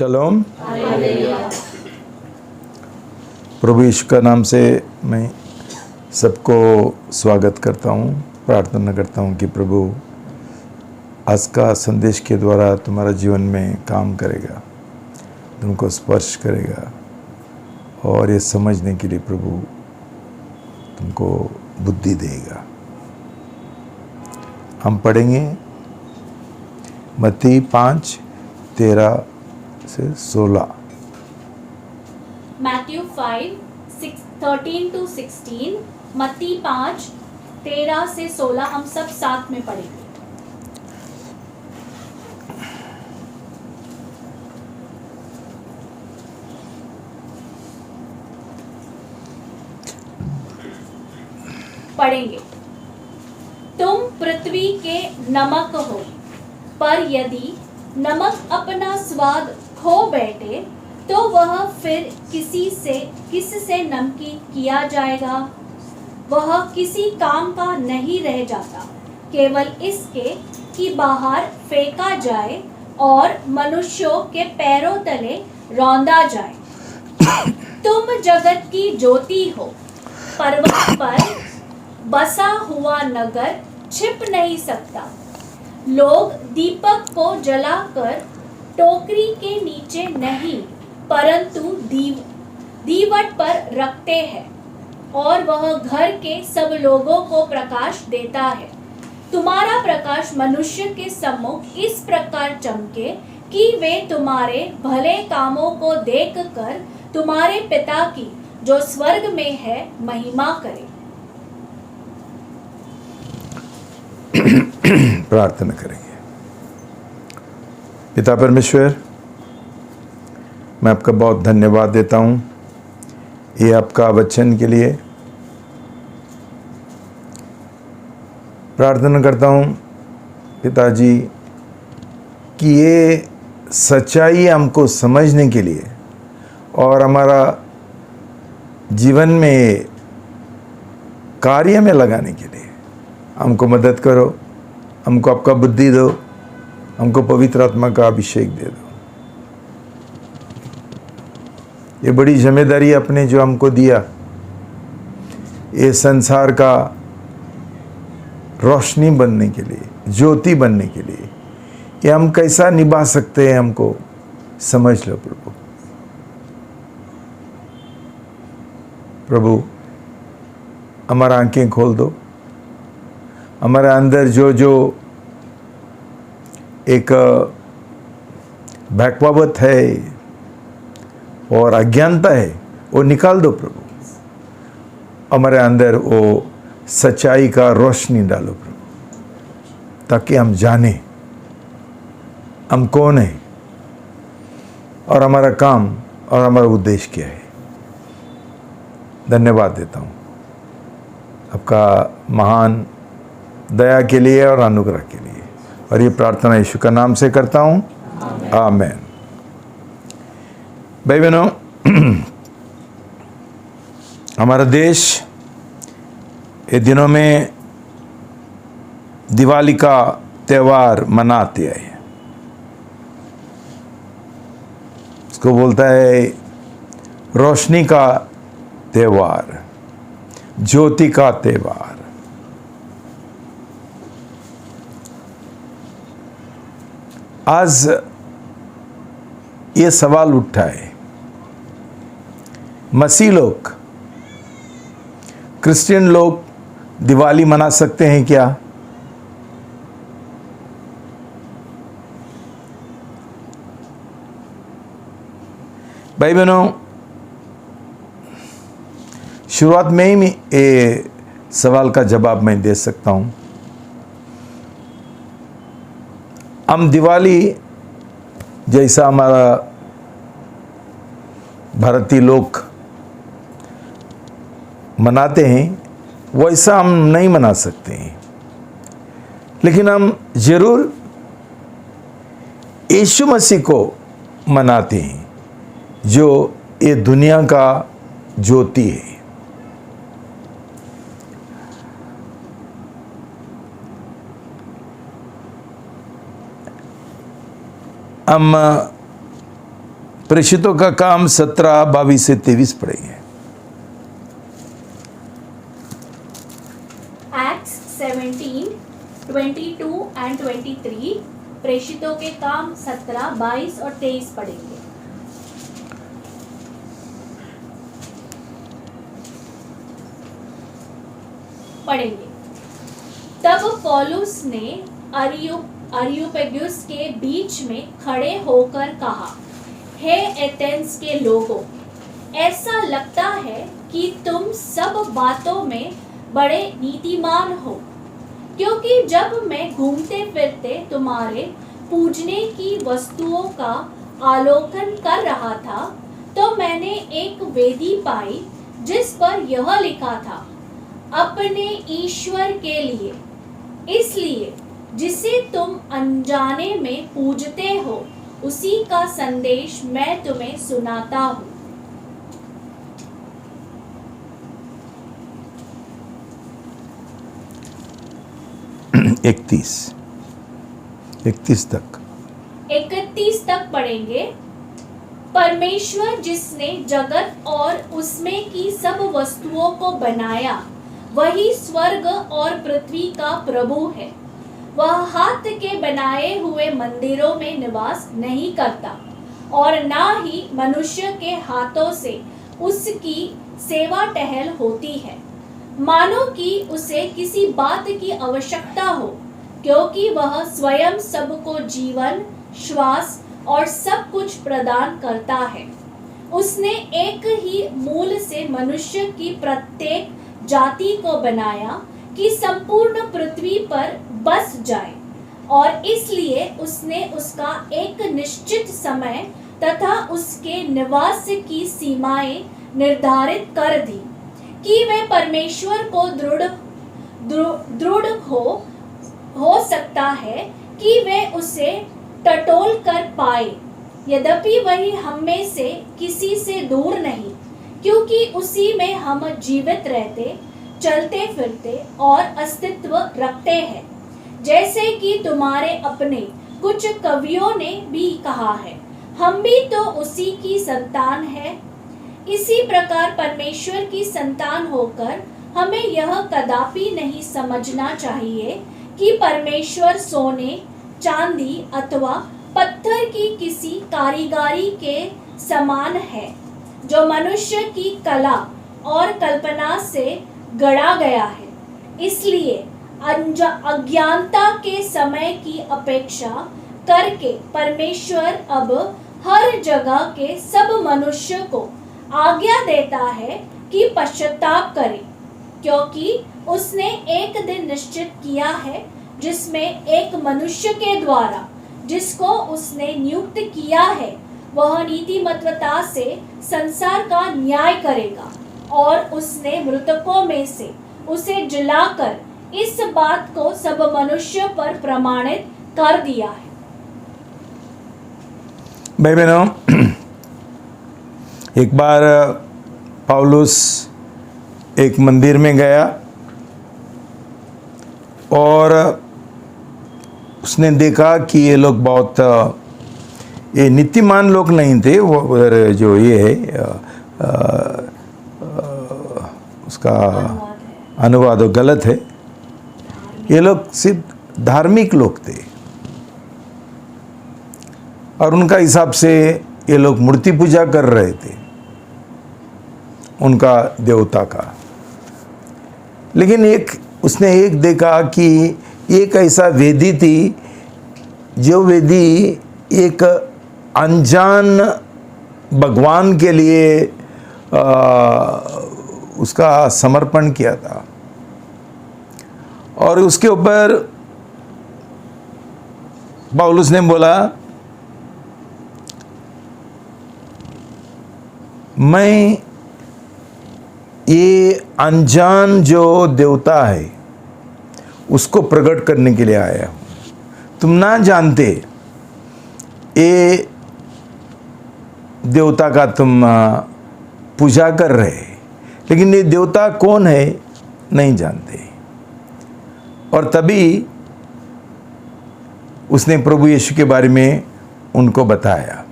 शलोम। प्रभु यीशु का नाम से मैं सबको स्वागत करता हूँ। प्रार्थना करता हूँ कि प्रभु आज का संदेश के द्वारा तुम्हारा जीवन में काम करेगा, तुमको स्पर्श करेगा और ये समझने के लिए प्रभु तुमको बुद्धि देगा। हम पढ़ेंगे मत्ती 5:13 से 16। मैथ्यू 5:13 to 16, मत्ती 5:13 से 16 हम सब साथ में पढ़ेंगे। तुम पृथ्वी के नमक हो, पर यदि नमक अपना स्वाद खो बैठे तो वह फिर किससे नमकीन किया जाएगा? वह किसी काम का नहीं रह जाता, केवल इसके कि बाहर फेंका जाए और मनुष्यों के पैरों तले रौंदा जाए। तुम जगत की ज्योति हो। पर्वत पर बसा हुआ नगर छिप नहीं सकता। लोग दीपक को जलाकर टोकरी के नीचे नहीं, परंतु दीवट पर रखते हैं और वह घर के सब लोगों को प्रकाश देता है। तुम्हारा प्रकाश मनुष्य के सम्मुख इस प्रकार चमके कि वे तुम्हारे भले कामों को देखकर तुम्हारे पिता की जो स्वर्ग में है महिमा करें। प्रार्थना करेंगे। पिता परमेश्वर, मैं आपका बहुत धन्यवाद देता हूँ ये आपका वचन के लिए। प्रार्थना करता हूँ पिताजी कि ये सच्चाई हमको समझने के लिए और हमारा जीवन में कार्य में लगाने के लिए हमको मदद करो। हमको आपका बुद्धि दो, हमको पवित्र आत्मा का अभिषेक दे दो। ये बड़ी जिम्मेदारी आपने जो हमको दिया, ये संसार का रोशनी बनने के लिए, ज्योति बनने के लिए, ये हम कैसा निभा सकते हैं हमको समझ लो प्रभु। प्रभु हमारा आंखें खोल दो। हमारे अंदर जो एक बैकवावत है और अज्ञानता है वो निकाल दो प्रभु। हमारे अंदर वो सच्चाई का रोशनी डालो प्रभु, ताकि हम जाने हम कौन है और हमारा काम और हमारा उद्देश्य क्या है। धन्यवाद देता हूँ आपका महान दया के लिए और अनुग्रह के लिए, और ये प्रार्थना यीशु का नाम से करता हूँ, आमीन। भाई बहनों, हमारा देश ये दिनों में दिवाली का त्यौहार मनाते हैं। इसको बोलता है रोशनी का त्यौहार, ज्योति का त्यौहार। आज ये सवाल उठा है, मसीह लोग, क्रिश्चियन लोग दिवाली मना सकते हैं क्या? भाई बहनों, शुरुआत में ही ये सवाल का जवाब मैं दे सकता हूं। हम दिवाली जैसा हमारा भारतीय लोग मनाते हैं वैसा हम नहीं मना सकते हैं, लेकिन हम जरूर यीशु मसीह को मनाते हैं जो ये दुनिया का ज्योति है। हम प्रेषितों का काम 17, 22 से 23 पढ़ेंगे। एक्ट्स 17, 22 एंड 23, प्रेषितों के काम 17, 22 और 23 पढ़ेंगे। तब पौलुस ने अरियुपगुस के बीच में खड़े होकर कहा, हे एथेंस के लोगों, ऐसा लगता है कि तुम सब बातों में बड़े नीतिमान हो, क्योंकि जब मैं घूमते फिरते तुम्हारे पूजने की वस्तुओं का आलोकन कर रहा था, तो मैंने एक वेदी पाई जिस पर यह लिखा था, अपने ईश्वर के लिए, इसलिए जिसे तुम अनजाने में पूजते हो, उसी का संदेश मैं तुम्हें सुनाता हूँ। इकतीस तक 31 तक पढ़ेंगे। परमेश्वर जिसने जगत और उसमें की सब वस्तुओं को बनाया, वही स्वर्ग और पृथ्वी का प्रभु है। वह हाथ के बनाए हुए मंदिरों में निवास नहीं करता और ना ही मनुष्य के हाथों से उसकी सेवा टहल होती है, मानो कि उसे किसी बात की आवश्यकता हो, क्योंकि वह स्वयं सबको जीवन, श्वास और सब कुछ प्रदान करता है। उसने एक ही मूल से मनुष्य की प्रत्येक जाति को बनाया कि संपूर्ण पृथ्वी पर बस जाए, और इसलिए उसने उसका एक निश्चित समय तथा उसके निवास की सीमाएं निर्धारित कर दी कि वे परमेश्वर को दृढ़ हो सकता है कि वे उसे टटोल कर पाए। यद्यपि वही हम में से किसी से दूर नहीं, क्योंकि उसी में हम जीवित रहते, चलते फिरते और अस्तित्व रखते हैं। जैसे कि तुम्हारे अपने कुछ कवियों ने भी कहा है, हम भी तो उसी की संतान है। इसी प्रकार परमेश्वर की संतान होकर हमें यह कदापि नहीं समझना चाहिए कि परमेश्वर सोने, चांदी अथवा पत्थर की किसी कारीगरी के समान है, जो मनुष्य की कला और कल्पना से गढ़ा गया है। इसलिए अज्ञानता के समय की अपेक्षा करके परमेश्वर अब हर जगह के सब मनुष्य को आज्ञा देता है कि पश्चाताप करें, क्योंकि उसने एक दिन निश्चित किया है जिसमें एक मनुष्य के द्वारा जिसको उसने नियुक्त किया है, वह नीतिमत्ता से संसार का न्याय करेगा। और उसने मृतकों में से उसे जिलाकर इस बात को सब मनुष्य पर प्रमाणित कर दिया है। भाई बहनों, एक बार पौलुस एक मंदिर में गया और उसने देखा कि ये लोग बहुत ये नीतिमान लोग नहीं थे। वो उधर जो ये है उसका अनुवाद गलत है। ये लोग सिर्फ धार्मिक लोग थे और उनका हिसाब से ये लोग मूर्ति पूजा कर रहे थे उनका देवता का। लेकिन उसने एक देखा कि एक ऐसा वेदी थी, जो वेदी एक अनजान भगवान के लिए उसका समर्पण किया था, और उसके ऊपर पौलुस ने बोला, मैं ये अनजान जो देवता है उसको प्रकट करने के लिए आया हूँ। तुम ना जानते ये देवता का तुम पूजा कर रहे, लेकिन ये देवता कौन है नहीं जानते। और तभी उसने प्रभु यीशु के बारे में उनको बताया।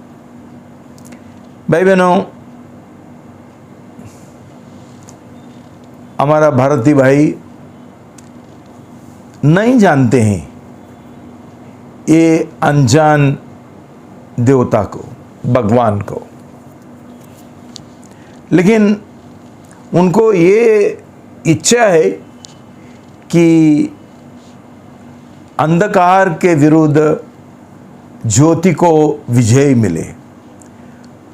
भाई बहनों, हमारा भारतीय भाई नहीं जानते हैं ये अनजान देवता को, भगवान को, लेकिन उनको ये इच्छा है कि अंधकार के विरुद्ध ज्योति को विजय मिले,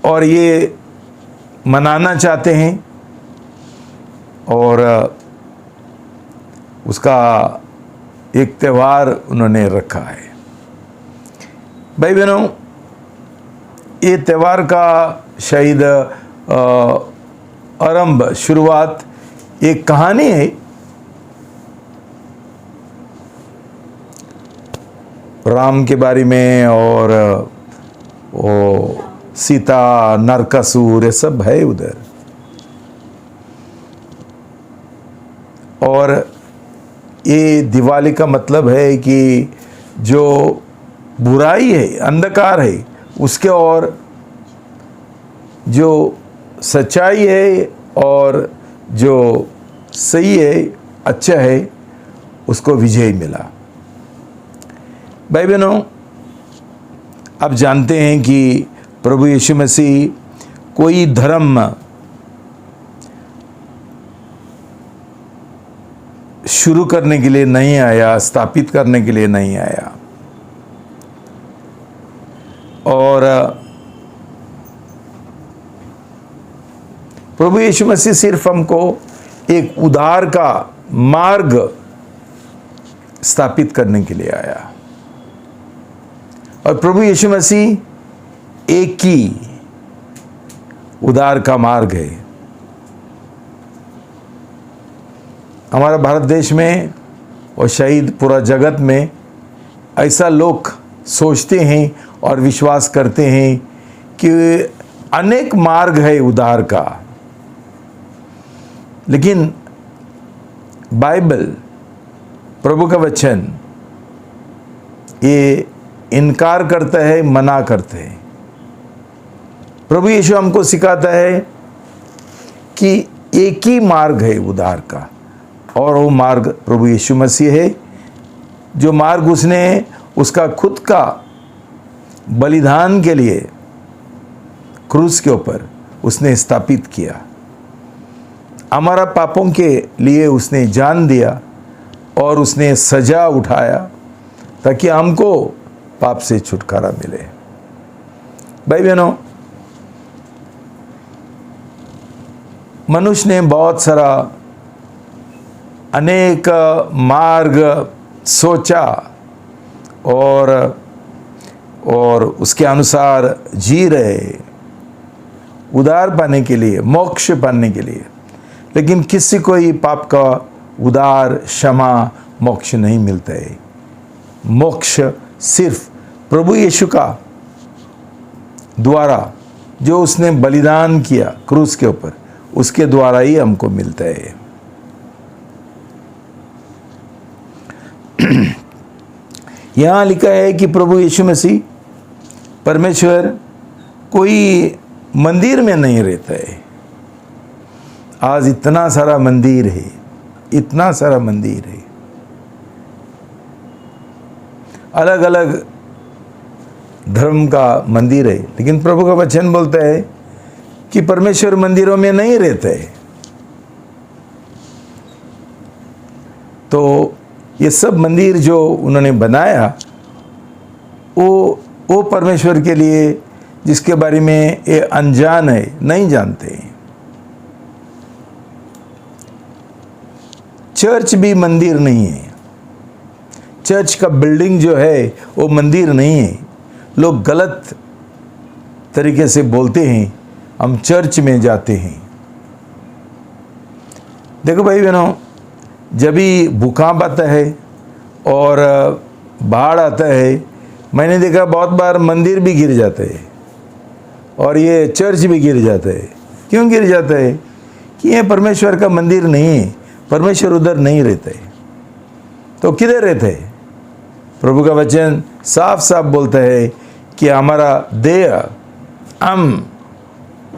और ये मनाना चाहते हैं, और उसका एक त्यौहार उन्होंने रखा है। भाई बहनों, ये त्यौहार का शायद आरंभ, शुरुआत एक कहानी है। राम के बारे में, और वो सीता, नरकासुर, ये सब है उधर। और ये दिवाली का मतलब है कि जो बुराई है, अंधकार है, उसके और जो सच्चाई है और जो सही है, अच्छा है, उसको विजय मिला। भाई बहनों, आप जानते हैं कि प्रभु यीशु मसीह कोई धर्म शुरू करने के लिए नहीं आया, स्थापित करने के लिए नहीं आया, और प्रभु यीशु मसीह सिर्फ हमको एक उद्धार का मार्ग स्थापित करने के लिए आया। और प्रभु यीशु मसीह एक ही उद्धार का मार्ग है। हमारा भारत देश में और शायद पूरा जगत में ऐसा लोग सोचते हैं और विश्वास करते हैं कि अनेक मार्ग है उद्धार का, लेकिन बाइबल, प्रभु का वचन, ये इनकार करता है, मना करते हैं। प्रभु यीशु हमको सिखाता है कि एक ही मार्ग है उद्धार का, और वो मार्ग प्रभु यीशु मसीह है। जो मार्ग उसने उसका खुद का बलिदान के लिए क्रूस के ऊपर उसने स्थापित किया। हमारा पापों के लिए उसने जान दिया, और उसने सजा उठाया ताकि हमको पाप से छुटकारा मिले। भाई बहनों, मनुष्य ने बहुत सारा अनेक मार्ग सोचा और उसके अनुसार जी रहे, उद्धार पाने के लिए, मोक्ष पाने के लिए, लेकिन किसी को ही पाप का उद्धार, क्षमा, मोक्ष नहीं मिलता है। मोक्ष सिर्फ प्रभु यीशु का द्वारा, जो उसने बलिदान किया क्रूस के ऊपर, उसके द्वारा ही हमको मिलता है। यहाँ लिखा है कि प्रभु यीशु मसीह, परमेश्वर, कोई मंदिर में नहीं रहता है। आज इतना सारा मंदिर है, इतना सारा मंदिर है, अलग अलग धर्म का मंदिर है, लेकिन प्रभु का वचन बोलता है कि परमेश्वर मंदिरों में नहीं रहते है। तो ये सब मंदिर जो उन्होंने बनाया, वो परमेश्वर के लिए, जिसके बारे में ये अनजान है, नहीं जानते। चर्च भी मंदिर नहीं है। चर्च का बिल्डिंग जो है वो मंदिर नहीं है। लोग गलत तरीके से बोलते हैं, हम चर्च में जाते हैं। देखो भाई बहनों, जब भी भूकंप आता है और बाढ़ आता है, मैंने देखा बहुत बार मंदिर भी गिर जाते हैं और ये चर्च भी गिर जाता है। क्यों गिर जाता है? कि ये परमेश्वर का मंदिर नहीं है, परमेश्वर उधर नहीं रहते। तो किधर रहते हैं? प्रभु का वचन साफ साफ बोलता है कि हमारा देह, हम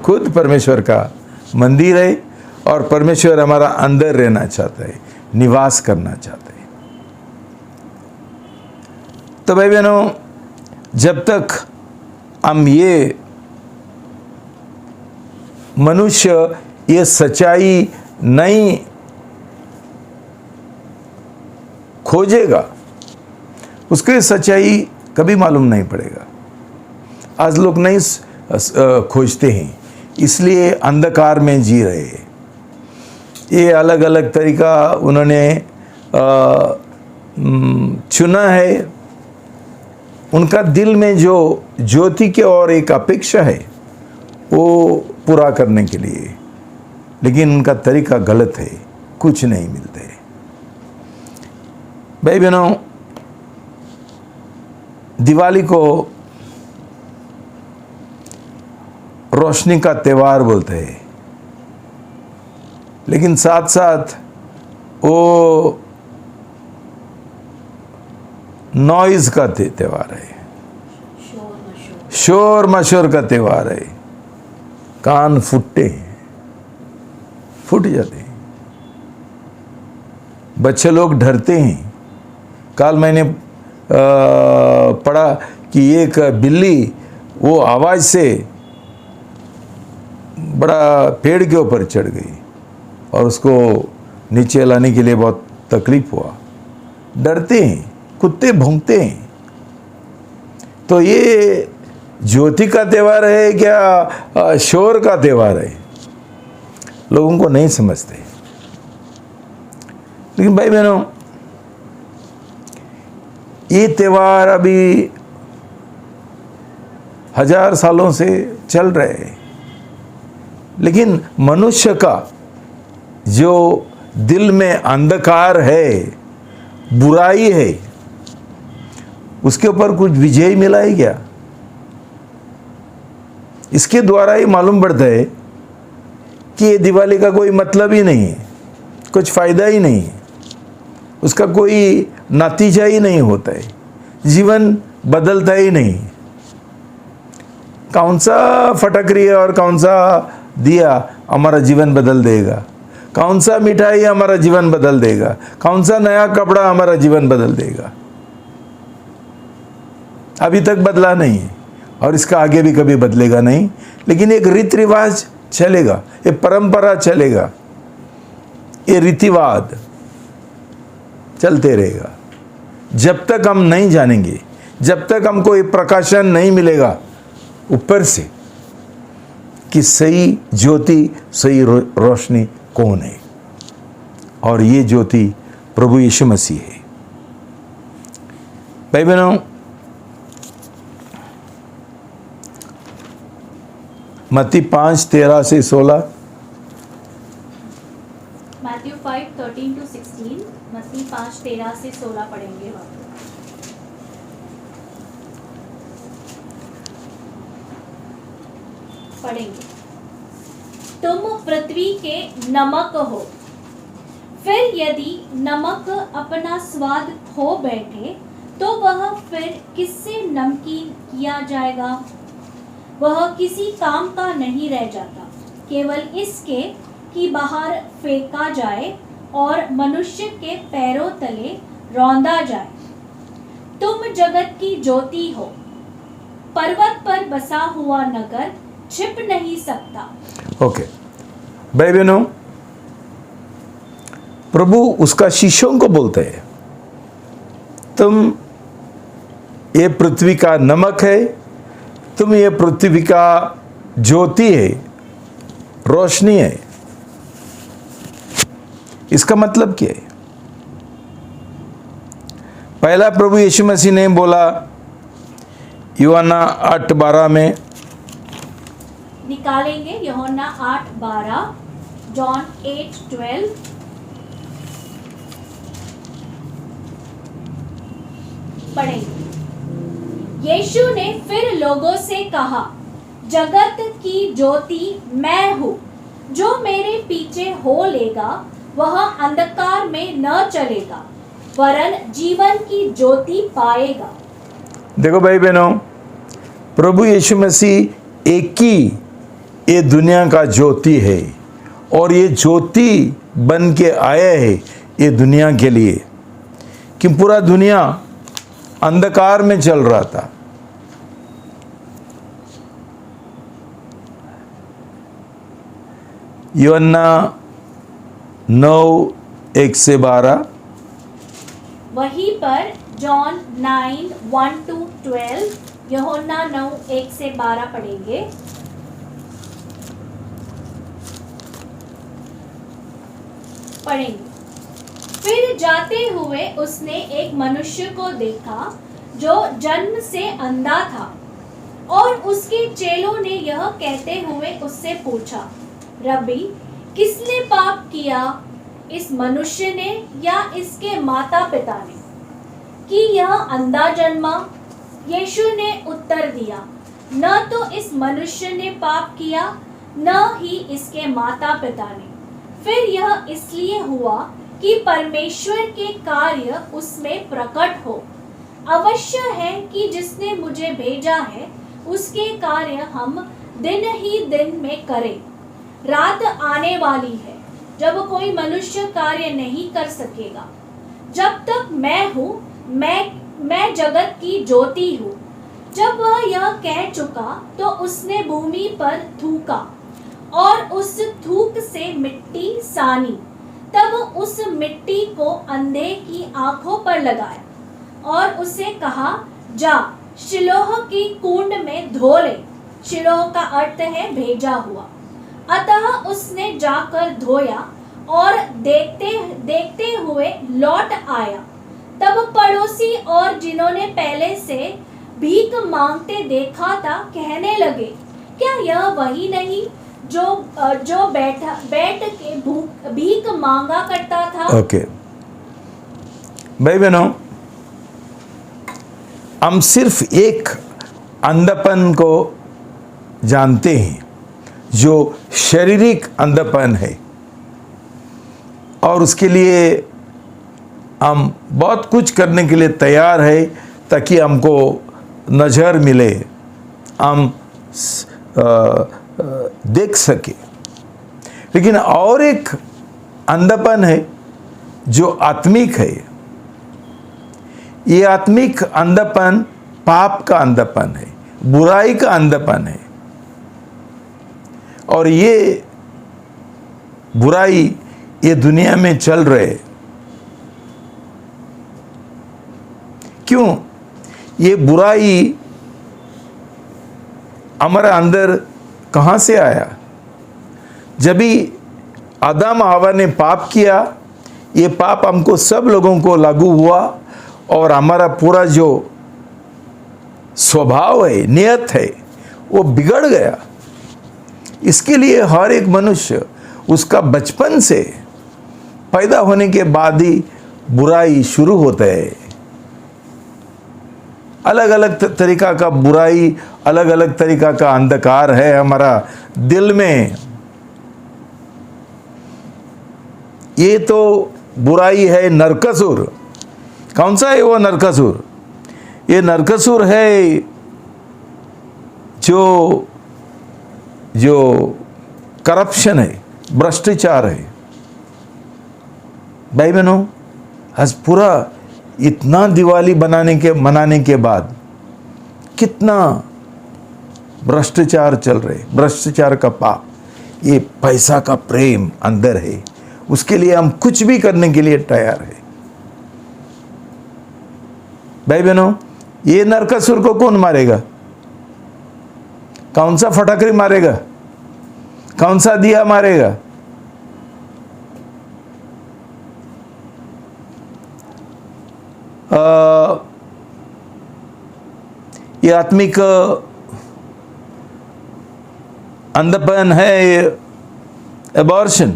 खुद परमेश्वर का मंदिर है और परमेश्वर हमारा अंदर रहना चाहता है, निवास करना चाहता है। तो भाई बहनों, जब तक हम ये मनुष्य ये सच्चाई नहीं खोजेगा, उसके सच्चाई कभी मालूम नहीं पड़ेगा। आज लोग नहीं खोजते हैं, इसलिए अंधकार में जी रहे हैं। ये अलग अलग तरीका उन्होंने चुना है। उनका दिल में जो ज्योति की ओर एक अपेक्षा है वो पूरा करने के लिए, लेकिन उनका तरीका गलत है, कुछ नहीं मिलते। भाई बहनों, दिवाली को रोशनी का त्यौहार बोलते हैं, लेकिन साथ साथ वो नॉइज का त्यौहार है, शोर मशोर का त्यौहार है। कान फूट जाते हैं, बच्चे लोग डरते हैं। कल मैंने पढ़ा कि एक बिल्ली वो आवाज़ से बड़ा पेड़ के ऊपर चढ़ गई और उसको नीचे लाने के लिए बहुत तकलीफ हुआ। डरते हैं, कुत्ते भौंकते हैं। तो ये ज्योति का त्यौहार है क्या शोर का त्यौहार है, लोगों को नहीं समझते। लेकिन भाई बहनों, ये त्यौहार अभी 1000 सालों से चल रहे हैं, लेकिन मनुष्य का जो दिल में अंधकार है, बुराई है, उसके ऊपर कुछ विजय मिला है क्या? इसके द्वारा ही मालूम पड़ता है कि ये दिवाली का कोई मतलब ही नहीं है, कुछ फायदा ही नहीं है, उसका कोई नतीजा ही नहीं होता है, जीवन बदलता ही नहीं। कौन सा फटकरी और कौन सा दिया हमारा जीवन बदल देगा, कौन सा मिठाई हमारा जीवन बदल देगा, कौन सा नया कपड़ा हमारा जीवन बदल देगा? अभी तक बदला नहीं है और इसका आगे भी कभी बदलेगा नहीं। लेकिन एक रीति रिवाज चलेगा, एक परंपरा चलेगा, ये रीतिवाद चलते रहेगा जब तक हम नहीं जानेंगे, जब तक हमको ये प्रकाशन नहीं मिलेगा ऊपर से कि सही ज्योति, सही रोशनी कौन है। और ये ज्योति प्रभु यीशु मसीह है। भाई बहनों, मत्ती 5:13 से 16, मैथ्यू 5:13 to 16, मत्ती 5:13 से 16 पढ़ेंगे हम। पढ़ेंगे। तुम पृथ्वी के नमक हो, फिर यदि नमक अपना स्वाद खो बैठे तो वह फिर किससे नमकीन किया जाएगा? वह किसी काम का नहीं रह जाता, केवल इसके कि बाहर फेंका जाए और मनुष्य के पैरों तले रौंदा जाए। तुम जगत की ज्योति हो। पर्वत पर बसा हुआ नगर छिप नहीं सकता। ओके भाई बहनों, प्रभु उसका शिष्यों को बोलते हैं, तुम ये पृथ्वी का नमक है, तुम ये पृथ्वी का ज्योति है, रोशनी है। इसका मतलब क्या है? पहला प्रभु यीशु मसीह ने बोला यूहन्ना 8:12 में, निकालेंगे यूहन्ना 8:12, जॉन 8:12। पढ़ेंगे। यीशु ने फिर लोगों से कहा, जगत की ज्योति मैं हूँ, जो मेरे पीछे हो लेगा वह अंधकार में न चलेगा वरन जीवन की ज्योति पाएगा। देखो भाई बहनों, प्रभु यीशु मसीह एक ही ये दुनिया का ज्योति है और ये ज्योति बन के आया है ये दुनिया के लिए, कि पूरा दुनिया अंधकार में चल रहा था। यूहन्ना 9:1-12। वहीं पर जॉन 9:1-12, यूहन्ना 9:1-12 पढ़ेंगे। फिर जाते हुए उसने एक मनुष्य को देखा जो जन्म से अंधा था, और उसके चेलों ने यह कहते हुए उससे पूछा, रब्बी, किसने पाप किया, इस मनुष्य ने या इसके माता पिता ने, कि यह अंधा जन्मा? यीशु ने उत्तर दिया, न तो इस मनुष्य ने पाप किया, न ही इसके माता पिता ने। फिर यह इसलिए हुआ कि परमेश्वर के कार्य उसमें प्रकट हो। अवश्य है कि जिसने मुझे भेजा है उसके कार्य हम दिन ही दिन में करें। रात आने वाली है जब कोई मनुष्य कार्य नहीं कर सकेगा। जब तक मैं हूँ, मैं जगत की ज्योति हूँ। जब वह यह कह चुका तो उसने भूमि पर थूका और उस थूक से मिट्टी सानी। तब उस मिट्टी को अंधे की आंखों पर लगाया और उसे कहा, जा शिलोह की कुंड में धो ले। शिलोह का अर्थ है भेजा हुआ। अतः उसने जाकर धोया और देखते देखते हुए लौट आया। तब पड़ोसी और जिन्होंने पहले से भीख मांगते देखा था कहने लगे, क्या यह वही नहीं जो बैठ के भीख मांगा करता था? ओके भाई बहनों, हम सिर्फ एक अंधपन को जानते हैं जो शारीरिक अंधपन है, और उसके लिए हम बहुत कुछ करने के लिए तैयार है ताकि हमको नज़र मिले, हम देख सके। लेकिन और एक अंधपन है जो आत्मिक है। ये आत्मिक अंधपन पाप का अंधपन है, बुराई का अंधपन है। और ये बुराई ये दुनिया में चल रहे। क्यों? ये बुराई हमारे अंदर कहाँ से आया? जब भी आदम हवा ने पाप किया, ये पाप हमको सब लोगों को लागू हुआ और हमारा पूरा जो स्वभाव है, नियत है, वो बिगड़ गया। इसके लिए हर एक मनुष्य उसका बचपन से पैदा होने के बाद ही बुराई शुरू होता है। अलग अलग तरीका का बुराई, अलग अलग तरीका का अंधकार है हमारा दिल में। ये तो बुराई है नरकासुर। कौन सा है वो नरकासुर? ये नरकासुर है जो करप्शन है, भ्रष्टाचार है। भाई बहनों, आज पूरा इतना दिवाली मनाने के बाद कितना भ्रष्टाचार चल रहे, भ्रष्टाचार का पाप, ये पैसा का प्रेम अंदर है, उसके लिए हम कुछ भी करने के लिए तैयार है। भाई बहनों, ये नरकासुर को कौन मारेगा? कौन सा फटाकरी मारेगा? कौन सा दिया मारेगा? ये आत्मिक अंधपन है, एबॉर्शन,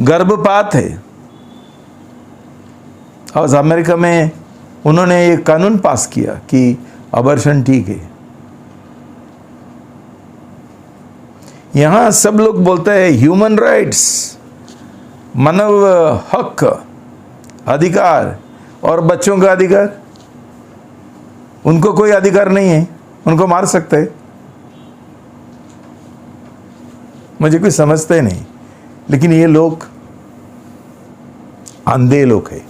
गर्भपात है। और अमेरिका में उन्होंने ये कानून पास किया कि अबॉर्शन ठीक है। यहाँ सब लोग बोलते हैं ह्यूमन राइट्स, मानव हक, अधिकार, और बच्चों का अधिकार। उनको कोई अधिकार नहीं है, उनको मार सकते हैं। मुझे कोई समझते नहीं, लेकिन ये लोग अंधे लोग हैं,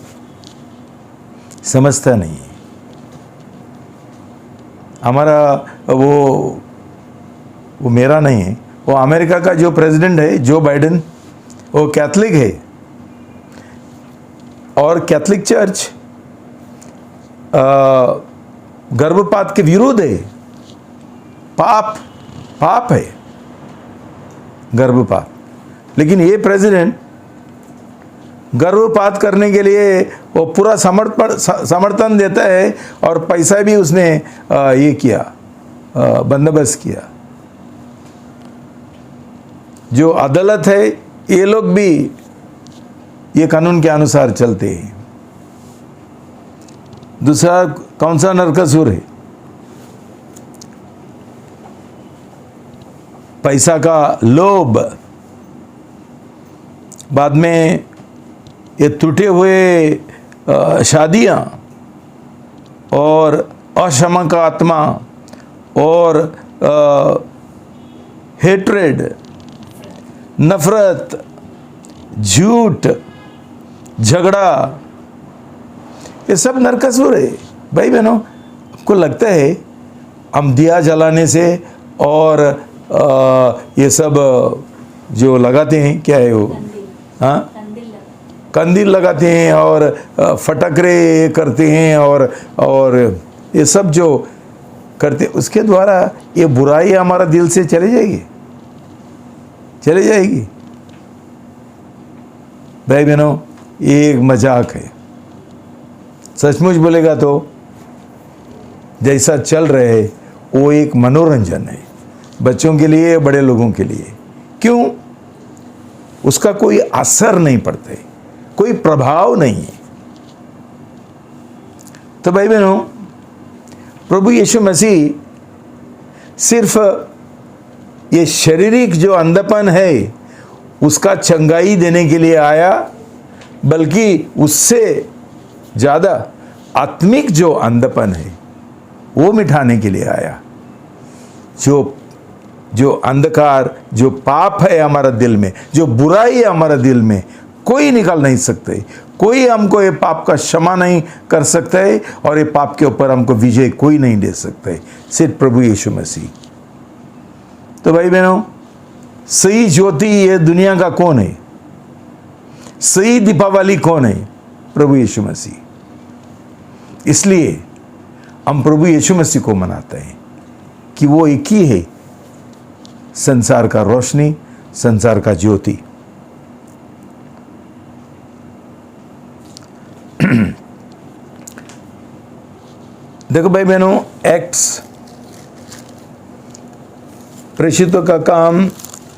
समझता नहीं है। हमारा वो मेरा नहीं है, वो अमेरिका का जो प्रेसिडेंट है जो बाइडेन, वो कैथलिक है और कैथलिक चर्च गर्भपात के विरोध है। पाप है गर्भपात, लेकिन ये प्रेसिडेंट गर्भपात करने के लिए वो पूरा समर्थन देता है और पैसा भी उसने ये किया, बंदोबस्त किया। जो अदालत है ये लोग भी ये कानून के अनुसार चलते हैं। दूसरा कौन सा नरकासुर है? पैसा का लोभ। बाद में ये टूटे हुए शादियां और अक्षमा का आत्मा और हेट्रेड, नफरत, झूठ, झगड़ा, ये सब नरकासुर है। भाई बहनों, आपको लगता है हम दिया जलाने से और ये सब जो लगाते हैं, क्या है वो, हाँ, कंदील लगाते हैं और फटकरे करते हैं और ये सब जो करते, उसके द्वारा ये बुराई हमारा दिल से चली जाएगी। भाई बहनों, ये एक मजाक है। सचमुच बोलेगा तो जैसा चल रहे है वो एक मनोरंजन है, बच्चों के लिए, बड़े लोगों के लिए। क्यों? उसका कोई असर नहीं पड़ता है, कोई प्रभाव नहीं है। तो भाई बहनों, प्रभु यीशु मसीह सिर्फ ये शारीरिक जो अंधपन है उसका चंगाई देने के लिए आया, बल्कि उससे ज़्यादा आत्मिक जो अंधपन है वो मिटाने के लिए आया। जो अंधकार, जो पाप है हमारा दिल में, जो बुराई है हमारा दिल में, कोई निकाल नहीं सकते। कोई हमको ये पाप का क्षमा नहीं कर सकता है और ये पाप के ऊपर हमको विजय कोई नहीं दे सकता है, सिर्फ प्रभु यीशु मसीह। तो भाई बहनों, सही ज्योति ये दुनिया का कौन है? सही दीपावली कौन है? प्रभु यीशु मसीह। इसलिए हम प्रभु यीशु मसीह को मनाते हैं कि वो एक ही है, संसार का रोशनी, संसार का ज्योति। देखो भाई बहनों, एक्ट्स प्रेषितों का काम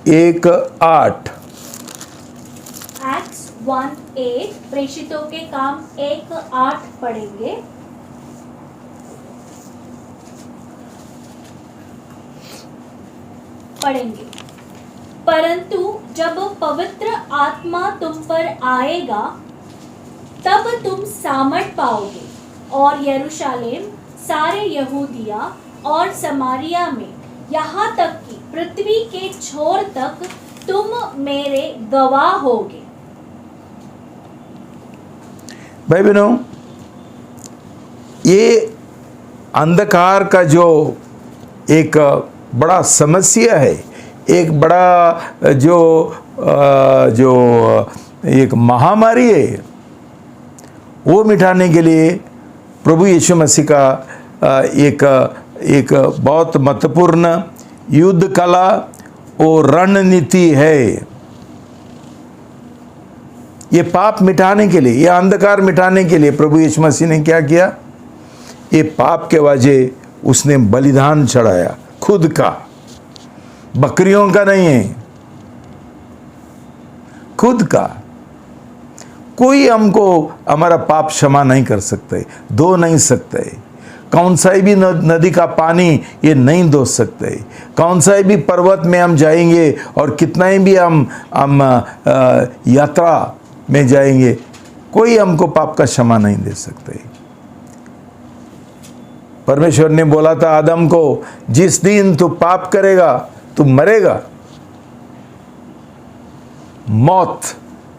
1:8, एक्ट्स 1:8 प्रेषितों के काम 1:8 पढ़ेंगे। परंतु जब पवित्र आत्मा तुम पर आएगा तब तुम सामर्थ पाओगे और यरूशलेम, सारे यहूदिया और समारिया में, यहाँ तक कि पृथ्वी के छोर तक तुम मेरे गवाह होगे। भाई बहनों, ये अंधकार का जो एक बड़ा समस्या है, एक बड़ा जो एक महामारी है, वो मिटाने के लिए प्रभु यीशु मसीह का एक बहुत महत्वपूर्ण युद्ध कला और रणनीति है। ये पाप मिटाने के लिए, ये अंधकार मिटाने के लिए प्रभु यीशु मसीह ने क्या किया? ये पाप के वजह उसने बलिदान चढ़ाया, खुद का, बकरियों का नहीं है, खुद का। कोई हमको हमारा पाप क्षमा नहीं कर सकते, धो नहीं सकते। कौन सा भी नदी का पानी ये नहीं धो सकते। कौन सा भी पर्वत में हम जाएंगे और कितना ही भी हम यात्रा में जाएंगे, कोई हमको पाप का क्षमा नहीं दे सकते। परमेश्वर ने बोला था आदम को, जिस दिन तू पाप करेगा तू मरेगा। मौत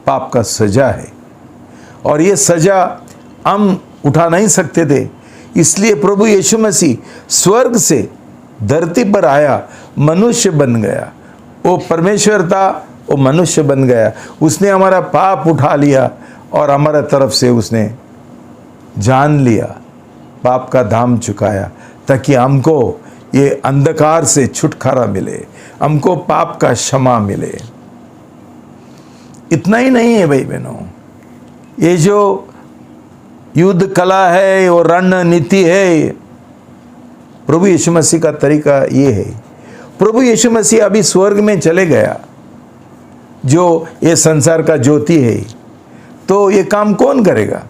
पाप का सजा है, और ये सजा हम उठा नहीं सकते थे। इसलिए प्रभु यीशु मसीह स्वर्ग से धरती पर आया, मनुष्य बन गया। वो परमेश्वर था, वो मनुष्य बन गया। उसने हमारा पाप उठा लिया और हमारा तरफ से उसने जान लिया, पाप का दाम चुकाया, ताकि हमको ये अंधकार से छुटकारा मिले, हमको पाप का क्षमा मिले। इतना ही नहीं है भाई बहनों, ये जो युद्ध कला है, वो रणनीति है, प्रभु यीशु मसीह का तरीका ये है। प्रभु यीशु मसीह अभी स्वर्ग में चले गया, जो ये संसार का ज्योति है, तो ये काम कौन करेगा?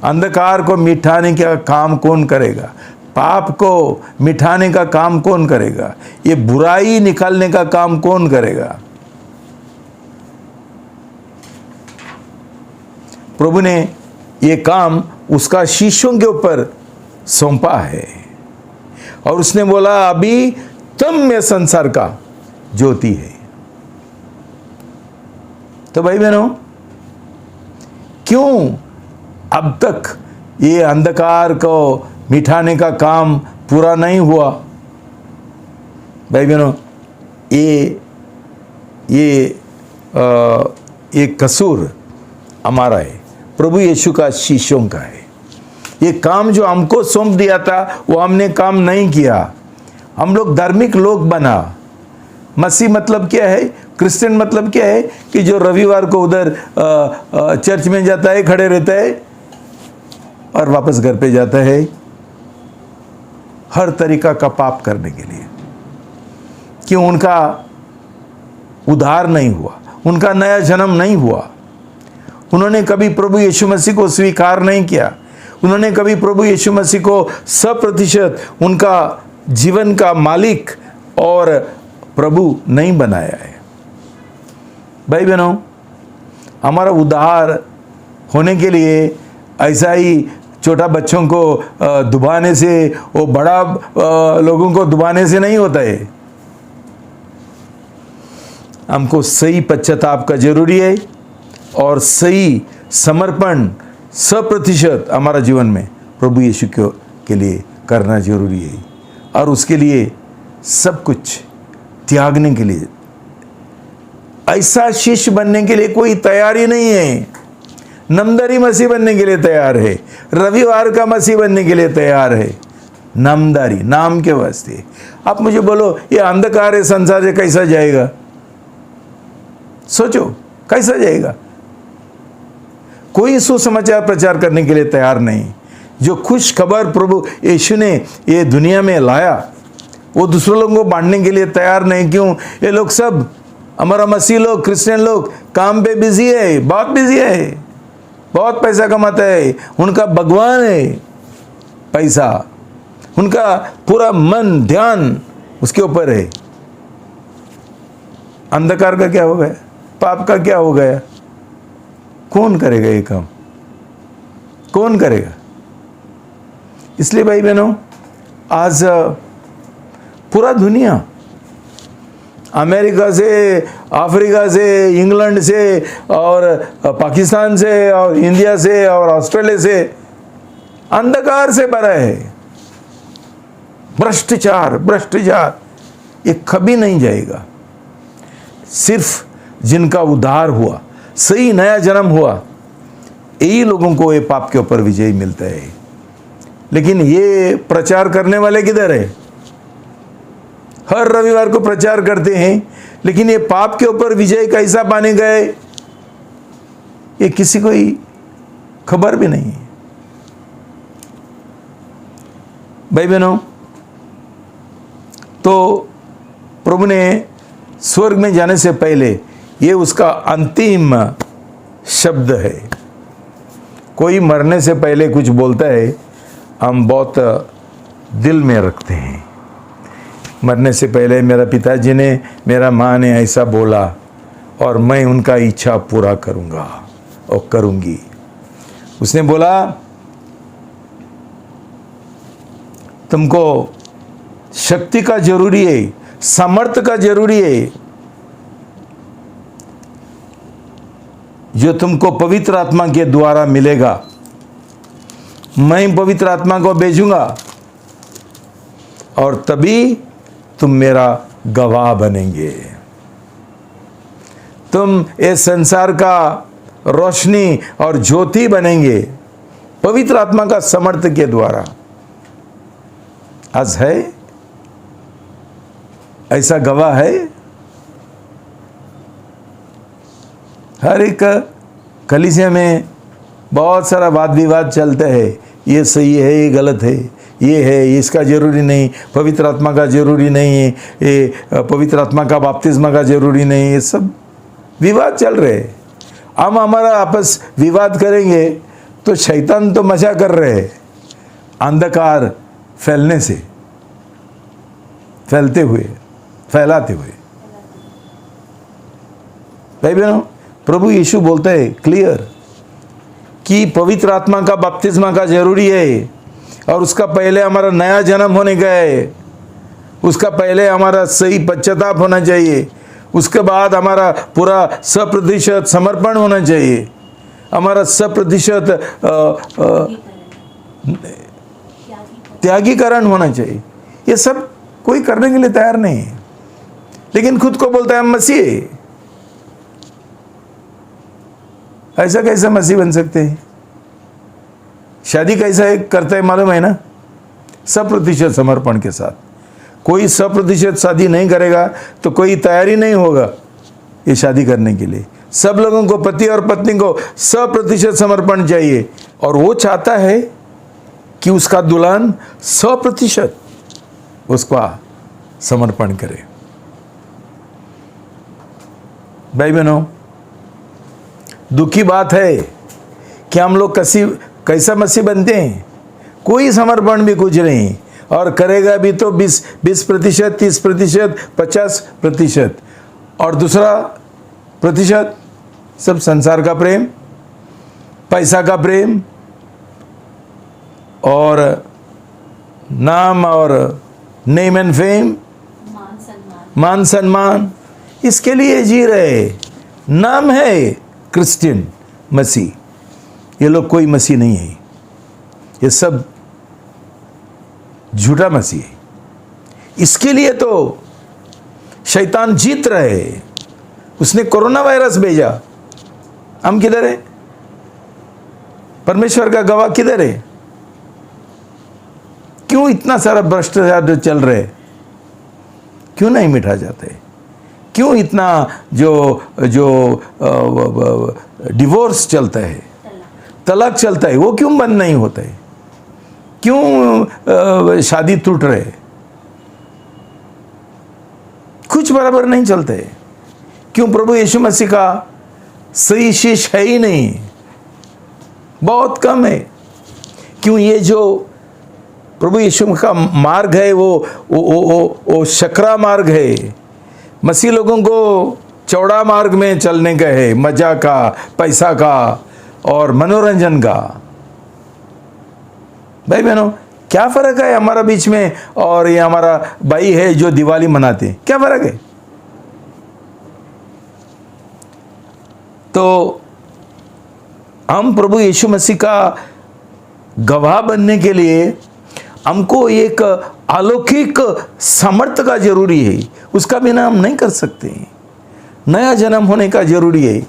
अंधकार को मिटाने का काम कौन करेगा? पाप को मिटाने का काम कौन करेगा? ये बुराई निकालने का काम कौन करेगा? प्रभु ने ये काम उसका शिष्यों के ऊपर सौंपा है, और उसने बोला अभी तुम ये संसार का ज्योति है। तो भाई बहनों, क्यों अब तक ये अंधकार को मिटाने का काम पूरा नहीं हुआ? भाई बहनों, ये कसूर हमारा है, प्रभु यीशु का शिष्यों का है। ये काम जो हमको सौंप दिया था, वो हमने काम नहीं किया। हम लोग धार्मिक लोग बना। मसीह मतलब क्या है? क्रिश्चियन मतलब क्या है? कि जो रविवार को उधर चर्च में जाता है, खड़े रहता है और वापस घर पे जाता है, हर तरीका का पाप करने के लिए। क्यों? उनका उद्धार नहीं हुआ, उनका नया जन्म नहीं हुआ। उन्होंने कभी प्रभु यीशु मसीह को स्वीकार नहीं किया। उन्होंने कभी प्रभु यीशु मसीह को 100% उनका जीवन का मालिक और प्रभु नहीं बनाया है। भाई बहनों, हमारा उद्धार होने के लिए ऐसा ही छोटा बच्चों को दुबाने से, वो बड़ा लोगों को दुबाने से नहीं होता है। हमको सही पश्चाताप का जरूरी है, और सही समर्पण 100% हमारा जीवन में प्रभु यीशु के लिए करना जरूरी है। और उसके लिए सब कुछ त्यागने के लिए, ऐसा शिष्य बनने के लिए कोई तैयारी नहीं है। नामधारी मसीह बनने के लिए तैयार है, रविवार का मसीह बनने के लिए तैयार है। नामधारी, नाम के वास्ते। आप मुझे बोलो, ये अंधकार है संसार से कैसा जाएगा? सोचो, कैसा जाएगा? कोई सुसमाचार प्रचार करने के लिए तैयार नहीं। जो खुश खबर प्रभु यीशु ने ये दुनिया में लाया, वो दूसरों लोगों को बांटने के लिए तैयार नहीं। क्यों? ये लोग सब, हमारा मसीह लोग, क्रिश्चियन लोग काम पे बिजी है, बहुत बिजी है, बहुत पैसा कमाता है। उनका भगवान है पैसा, उनका पूरा मन ध्यान उसके ऊपर है। अंधकार का क्या हो गया? पाप का क्या हो गया? कौन करेगा ये काम? कौन करेगा? इसलिए भाई बहनों, आज पूरा दुनिया, अमेरिका से, अफ्रीका से, इंग्लैंड से, और पाकिस्तान से, और इंडिया से, और ऑस्ट्रेलिया से अंधकार से भरा है। भ्रष्टाचार, भ्रष्टाचार, ये कभी नहीं जाएगा। सिर्फ जिनका उद्धार हुआ, सही नया जन्म हुआ, यही लोगों को ये पाप के ऊपर विजय मिलता है। लेकिन ये प्रचार करने वाले किधर है? हर रविवार को प्रचार करते हैं, लेकिन ये पाप के ऊपर विजय कैसा पाने गए, ये किसी को ही खबर भी नहीं है। भाई बहनों, तो प्रभु ने स्वर्ग में जाने से पहले, ये उसका अंतिम शब्द है। कोई मरने से पहले कुछ बोलता है, हम बहुत दिल में रखते हैं। मरने से पहले मेरा पिताजी ने, मेरा माँ ने ऐसा बोला, और मैं उनका इच्छा पूरा करूँगा और करूँगी। उसने बोला, तुमको शक्ति का जरूरी है, सामर्थ्य का जरूरी है, जो तुमको पवित्र आत्मा के द्वारा मिलेगा। मैं पवित्र आत्मा को भेजूंगा और तभी तुम मेरा गवाह बनेंगे। तुम इस संसार का रोशनी और ज्योति बनेंगे पवित्र आत्मा का समर्थ के द्वारा। आज है ऐसा गवाह है। हर एक कलीसिया में बहुत सारा वाद विवाद चलते हैं, ये सही है, ये गलत है, ये है, इसका जरूरी नहीं, पवित्र आत्मा का जरूरी नहीं है, ये पवित्र आत्मा का बपतिस्मा का जरूरी नहीं, ये सब विवाद चल रहे। हम हमारा आपस विवाद करेंगे तो शैतान तो मजा कर रहे हैं अंधकार फैलने से, फैलाते हुए। भाई बहनों, प्रभु यीशु बोलते हैं क्लियर कि पवित्र आत्मा का बपतिस्मा का जरूरी है, और उसका पहले हमारा नया जन्म होने का है, उसका पहले हमारा सही पश्चाताप होना चाहिए, उसके बाद हमारा पूरा 100% समर्पण होना चाहिए, हमारा 100% त्यागीकरण होना चाहिए। ये सब कोई करने के लिए तैयार नहीं है, लेकिन खुद को बोलता है हम मसीह। ऐसा कैसे मसीह बन सकते हैं? शादी कैसा है करता है मालूम है ना? 100% समर्पण के साथ। कोई 100% शादी नहीं करेगा तो कोई तैयारी नहीं होगा ये शादी करने के लिए। सब लोगों को, पति और पत्नी को 100% समर्पण चाहिए, और वो चाहता है कि उसका दुल्हन 100% उसका समर्पण करे। भाई बहनों, दुख की बात है कि हम लोग कैसा मसीह बनते हैं, कोई समर्पण भी कुछ नहीं, और करेगा भी तो 20%, 30%, 50%, और दूसरा प्रतिशत सब संसार का प्रेम, पैसा का प्रेम, और नाम और नेम एंड फेम, मान सम्मान, इसके लिए जी रहे। नाम है क्रिश्चियन, मसीह। ये लोग कोई मसीह नहीं है, ये सब झूठा मसीह है। इसके लिए तो शैतान जीत रहे। उसने कोरोना वायरस भेजा, हम किधर है? परमेश्वर का गवाह किधर है? क्यों इतना सारा भ्रष्टाचार चल रहे? क्यों नहीं मिटा जाते? क्यों इतना जो डिवोर्स चलता है, तलाक चलता है, वो क्यों बंद नहीं होता है? क्यों शादी टूट रहे? कुछ बराबर नहीं चलते। क्यों? प्रभु यीशु मसीह का सही शीश है ही नहीं, बहुत कम है। क्यों? ये जो प्रभु यीशु का मार्ग है वो शकरा मार्ग है। मसीह लोगों को चौड़ा मार्ग में चलने का है, मजा का, पैसा का और मनोरंजन का। भाई बहनों, क्या फर्क है हमारा बीच में और ये हमारा भाई है जो दिवाली मनाते हैं? क्या फर्क है? तो हम प्रभु यीशु मसीह का गवाह बनने के लिए हमको एक अलौकिक सामर्थ्य का जरूरी है। उसका बिना हम नहीं कर सकते। नया जन्म होने का जरूरी है,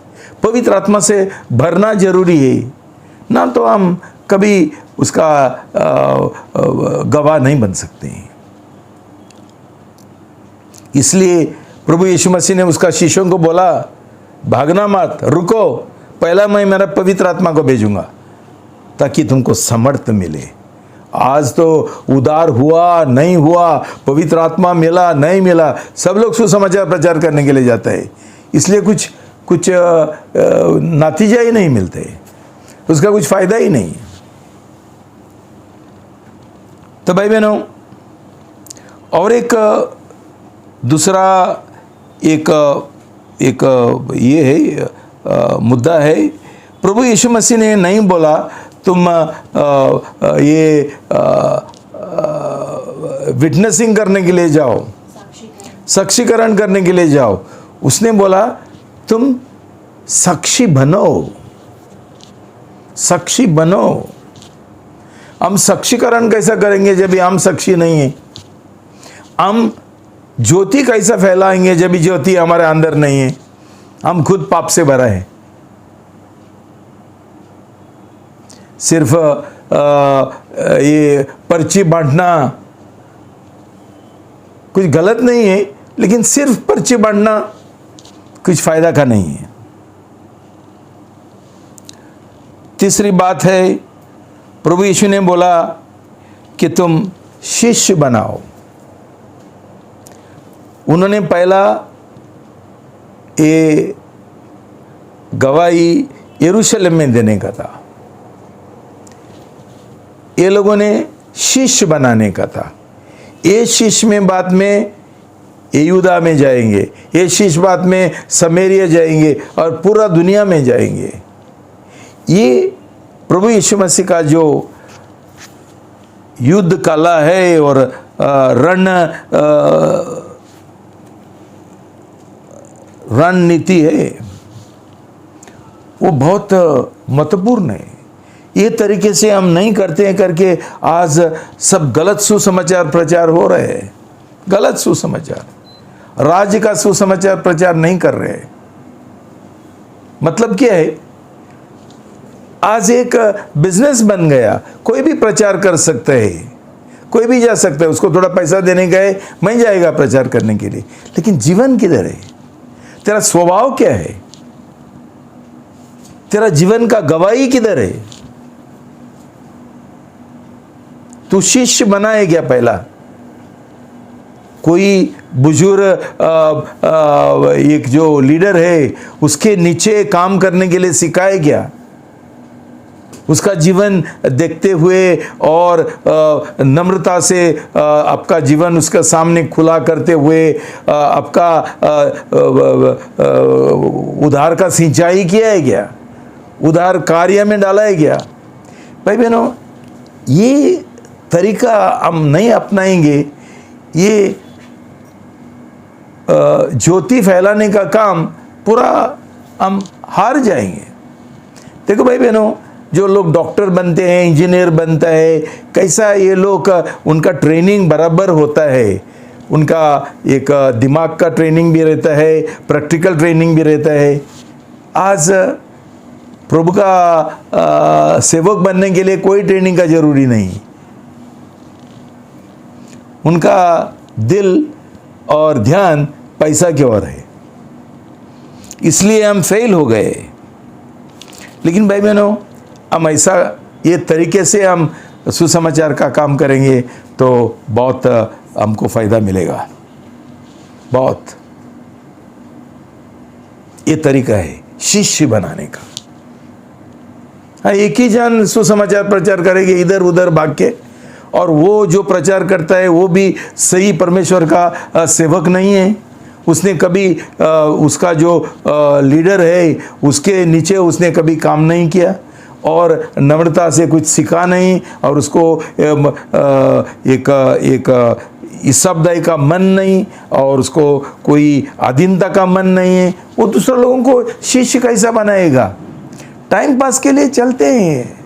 पवित्र आत्मा से भरना जरूरी है, ना तो हम कभी उसका गवाह नहीं बन सकते। इसलिए प्रभु यीशु मसीह ने उसका शिष्यों को बोला, भागना मत, रुको, पहला मैं मेरा पवित्र आत्मा को भेजूंगा ताकि तुमको समर्थ मिले। आज तो उदार हुआ नहीं हुआ, पवित्र आत्मा मिला नहीं मिला, सब लोग सुसमाचार प्रचार करने के लिए जाता है, इसलिए कुछ नतीजा ही नहीं मिलते, उसका कुछ फायदा ही नहीं। तो भाई बहनों, और एक दूसरा एक ये है मुद्दा है। प्रभु यीशु मसीह ने नहीं बोला तुम ये विटनेसिंग करने के लिए जाओ, साक्षीकरण करने के लिए जाओ। उसने बोला तुम साक्षी बनो, साक्षी बनो। हम साक्षीकरण कैसा करेंगे जब भी हम साक्षी नहीं है? हम ज्योति कैसा फैलाएंगे जब भी ज्योति हमारे अंदर नहीं है? हम खुद पाप से भरा है। सिर्फ ये पर्ची बांटना कुछ गलत नहीं है, लेकिन सिर्फ पर्ची बांटना कुछ फायदा का नहीं है। तीसरी बात है, प्रभु यीशु ने बोला कि तुम शिष्य बनाओ। उन्होंने पहला ये गवाही यरूशलेम में देने का था, ये लोगों ने शिष्य बनाने का था। ये शिष्य में बाद में यहूदा में जाएंगे, ये शिष्य बाद में समरिया जाएंगे और पूरा दुनिया में जाएंगे। ये प्रभु यीशु मसीह का जो युद्ध कला है और रणनीति है, वो बहुत महत्वपूर्ण है। ये तरीके से हम नहीं करते हैं करके आज सब गलत सुसमाचार प्रचार हो रहे हैं। गलत सुसमाचार, राज्य का सुसमाचार प्रचार नहीं कर रहे हैं। मतलब क्या है? आज एक बिजनेस बन गया, कोई भी प्रचार कर सकता है, कोई भी जा सकता है। उसको थोड़ा पैसा देने गए, मैं जाएगा प्रचार करने के लिए, लेकिन जीवन किधर है? तेरा स्वभाव क्या है? तेरा जीवन का गवाही किधर है? तू शिष्य बनाए क्या? पहला कोई बुजुर्ग एक जो लीडर है उसके नीचे काम करने के लिए सिखाए क्या? उसका जीवन देखते हुए और नम्रता से आपका जीवन उसका सामने खुला करते हुए आपका उधार का सिंचाई किया है क्या? उधार कार्य में डाला है क्या? भाई बहनों, ये तरीका हम नहीं अपनाएंगे, ये ज्योति फैलाने का काम पूरा हम हार जाएंगे। देखो भाई बहनों, जो लोग डॉक्टर बनते हैं, इंजीनियर बनता है, कैसा ये लोग उनका ट्रेनिंग बराबर होता है। उनका एक दिमाग का ट्रेनिंग भी रहता है, प्रैक्टिकल ट्रेनिंग भी रहता है। आज प्रभु का सेवक बनने के लिए कोई ट्रेनिंग का जरूरी नहीं। उनका दिल और ध्यान पैसा की ओर है, इसलिए हम फेल हो गए। लेकिन भाई बहनों, हम ऐसा ये तरीके से हम सुसमाचार का काम करेंगे तो बहुत हमको फायदा मिलेगा। बहुत ये तरीका है शिष्य बनाने का। हाँ, एक ही जन सुसमाचार प्रचार करेंगे इधर उधर भाग के, और वो जो प्रचार करता है वो भी सही परमेश्वर का सेवक नहीं है। उसने कभी उसका जो लीडर है उसके नीचे उसने कभी काम नहीं किया और नम्रता से कुछ सीखा नहीं, और उसको एक ईसाबदाई का मन नहीं, और उसको कोई अधीनता का मन नहीं है। वो दूसरे लोगों को शिष्य कैसा बनाएगा? टाइम पास के लिए चलते हैं।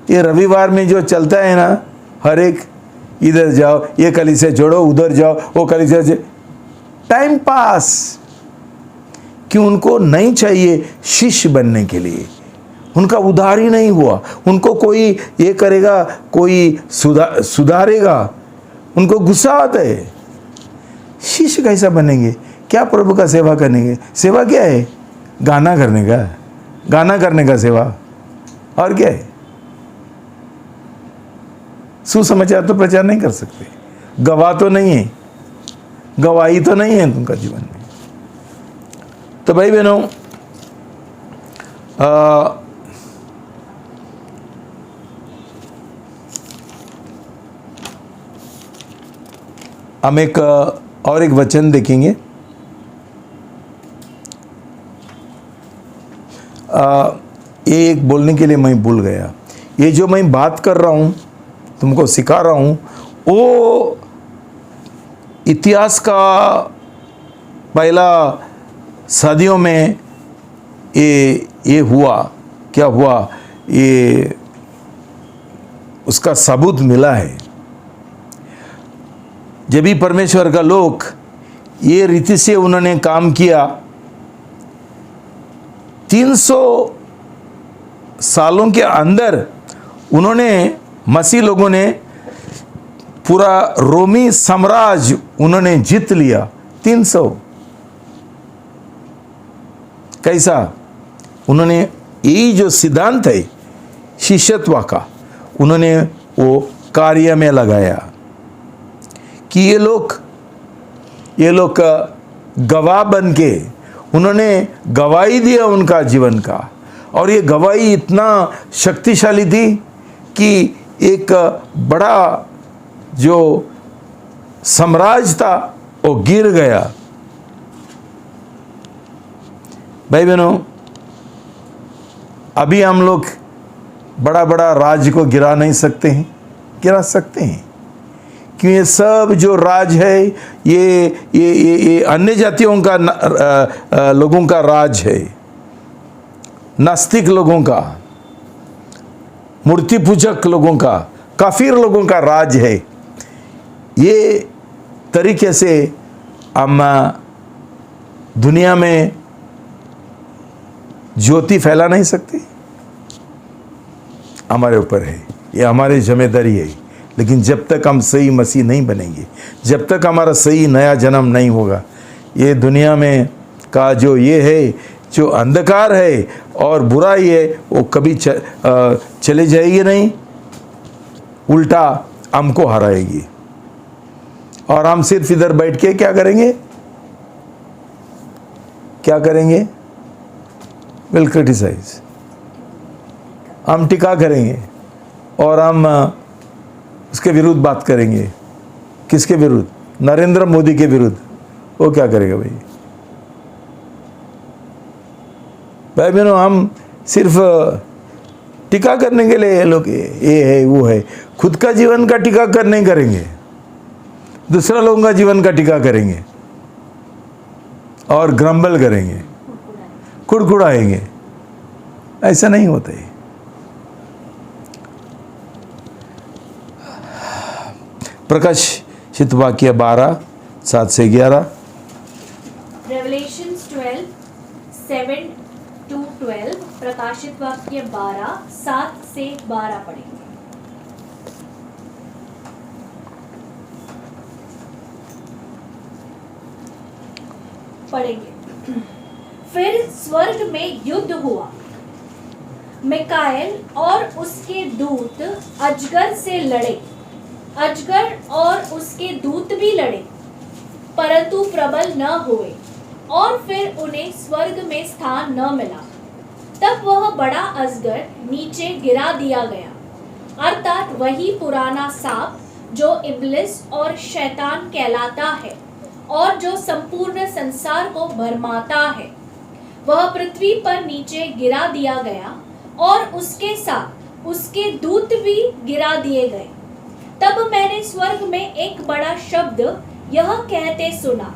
ये रविवार में जो चलता है ना, हर एक इधर जाओ, ये कली से जोड़ो, उधर जाओ, वो कली से टाइम पास। क्यों? उनको नहीं चाहिए शिष्य बनने के लिए। उनका उद्धार ही नहीं हुआ। उनको कोई ये करेगा, कोई सुधारेगा, उनको गुस्सा आता है। शिष्य कैसा बनेंगे? क्या प्रभु का सेवा करेंगे? सेवा क्या है? गाना करने का, गाना करने का सेवा, और क्या है? सुसमाचार तो प्रचार नहीं कर सकते। गवाह तो नहीं है, गवाही तो नहीं है तुमका जीवन में। तो भाई बहनों, हम एक और एक वचन देखेंगे। ये एक बोलने के लिए मैं भूल गया। ये जो मैं बात कर रहा हूँ, तुमको सिखा रहा हूँ, वो इतिहास का पहला सदियों में ये हुआ, क्या हुआ, ये उसका सबूत मिला है। जब भी परमेश्वर का लोग ये रीति से उन्होंने काम किया, 300 सालों के अंदर उन्होंने, मसीह लोगों ने पूरा रोमी साम्राज्य उन्होंने जीत लिया। 300 कैसा? उन्होंने यही जो सिद्धांत है शिष्यत्व का, उन्होंने वो कार्य में लगाया कि ये लोग गवाह बन के उन्होंने गवाही दिया उनका जीवन का। और ये गवाही इतना शक्तिशाली थी कि एक बड़ा जो साम्राज्य था वो गिर गया। भाई बहनों, अभी हम लोग बड़ा बड़ा राज्य को गिरा नहीं सकते हैं? गिरा सकते हैं, क्योंकि ये सब जो राज है ये अन्य जातियों का लोगों का राज है, नास्तिक लोगों का, मूर्ति पूजक लोगों का, काफिर लोगों का राज है। ये तरीके से हम दुनिया में ज्योति फैला नहीं सकते। हमारे ऊपर है, ये हमारी जिम्मेदारी है। लेकिन जब तक हम सही मसीह नहीं बनेंगे, जब तक हमारा सही नया जन्म नहीं होगा, ये दुनिया में का जो ये है, जो अंधकार है और बुराई है, वो कभी चले जाएगी नहीं, उल्टा हमको हराएगी। और हम सिर्फ इधर बैठ के क्या करेंगे? क्या करेंगे? विल क्रिटिसाइज, हम टिका करेंगे और हम उसके विरुद्ध बात करेंगे। किसके विरुद्ध? नरेंद्र मोदी के विरुद्ध। वो क्या करेगा भाई? भाई बहनों, हम सिर्फ टिका करने के लिए लोग ये है वो है, खुद का जीवन का टिका कर नहीं करेंगे, दूसरा लोगों का जीवन का टिका करेंगे और ग्रम्बल करेंगे, कुड़कुड़ाएंगे। ऐसा नहीं होता है। प्रकाशित वाक्य 12:7-11। रेवलेशंस 12:7-12, प्रकाशित वाक्य 12:7-12 पढ़ेंगे। फिर स्वर्ग में युद्ध हुआ। मिकाएल और उसके दूत अजगर से लड़े। अजगर और उसके दूत भी लड़े, परंतु प्रबल न हुए, और फिर उन्हें स्वर्ग में स्थान न मिला। तब वह बड़ा अजगर नीचे गिरा दिया गया, अर्थात वही पुराना सांप जो इब्लिस और शैतान कहलाता है और जो संपूर्ण संसार को भरमाता है। वह पृथ्वी पर नीचे गिरा दिया गया और उसके साथ उसके दूत भी गिरा दिए गए। तब मैंने स्वर्ग में एक बड़ा शब्द यह कहते सुना,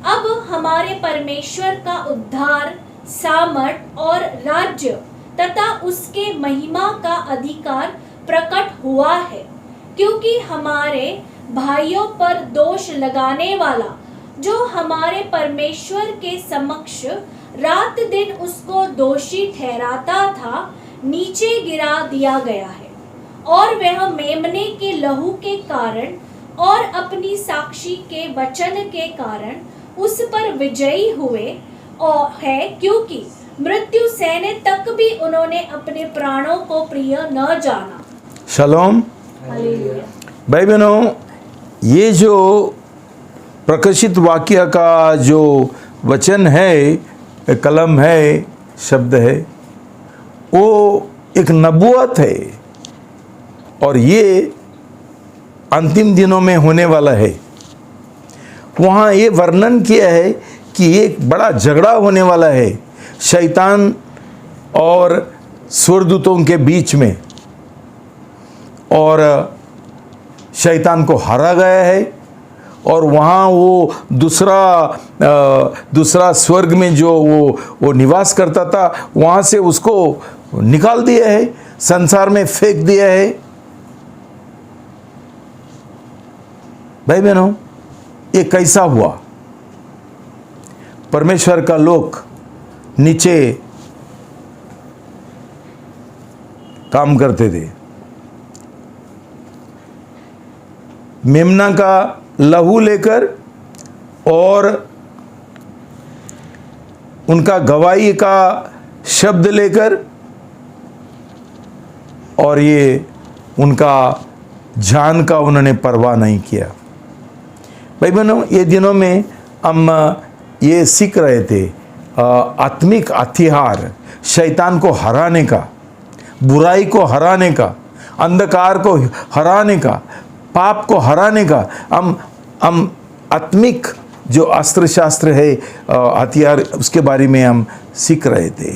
अब हमारे परमेश्वर का उद्धार, सामर्थ और राज्य तथा उसके महिमा का अधिकार प्रकट हुआ है, क्योंकि हमारे भाइयों पर दोष लगाने वाला, जो हमारे परमेश्वर के समक्ष रात दिन उसको दोषी ठहराता था, नीचे गिरा दिया गया है। और वह मेमने के लहू के कारण और अपनी साक्षी के वचन के कारण उस पर विजयी हुए और है, क्योंकि मृत्यु सहने तक भी उन्होंने अपने प्राणों को प्रिय न जाना। शलोम। हालेलुया। भाई बहनों, ये जो प्रकाशित वाक्य का जो वचन है, कलम है, शब्द है, वो एक नबूवत है और ये अंतिम दिनों में होने वाला है। वहाँ ये वर्णन किया है कि एक बड़ा झगड़ा होने वाला है शैतान और स्वर्गदूतों के बीच में, और शैतान को हारा गया है और वहाँ वो दूसरा स्वर्ग में जो वो निवास करता था, वहाँ से उसको निकाल दिया है, संसार में फेंक दिया है। भाई बहनों, ये कैसा हुआ? परमेश्वर का लोक नीचे काम करते थे। मेमना का लहू लेकर और उनका गवाही का शब्द लेकर, और ये उनका जान का उन्होंने परवाह नहीं किया। भाई बहनों, ये दिनों में हम ये सीख रहे थे आत्मिक हथियार, शैतान को हराने का, बुराई को हराने का, अंधकार को हराने का, पाप को हराने का। हम आत्मिक जो अस्त्र शास्त्र है, हथियार, उसके बारे में हम सीख रहे थे।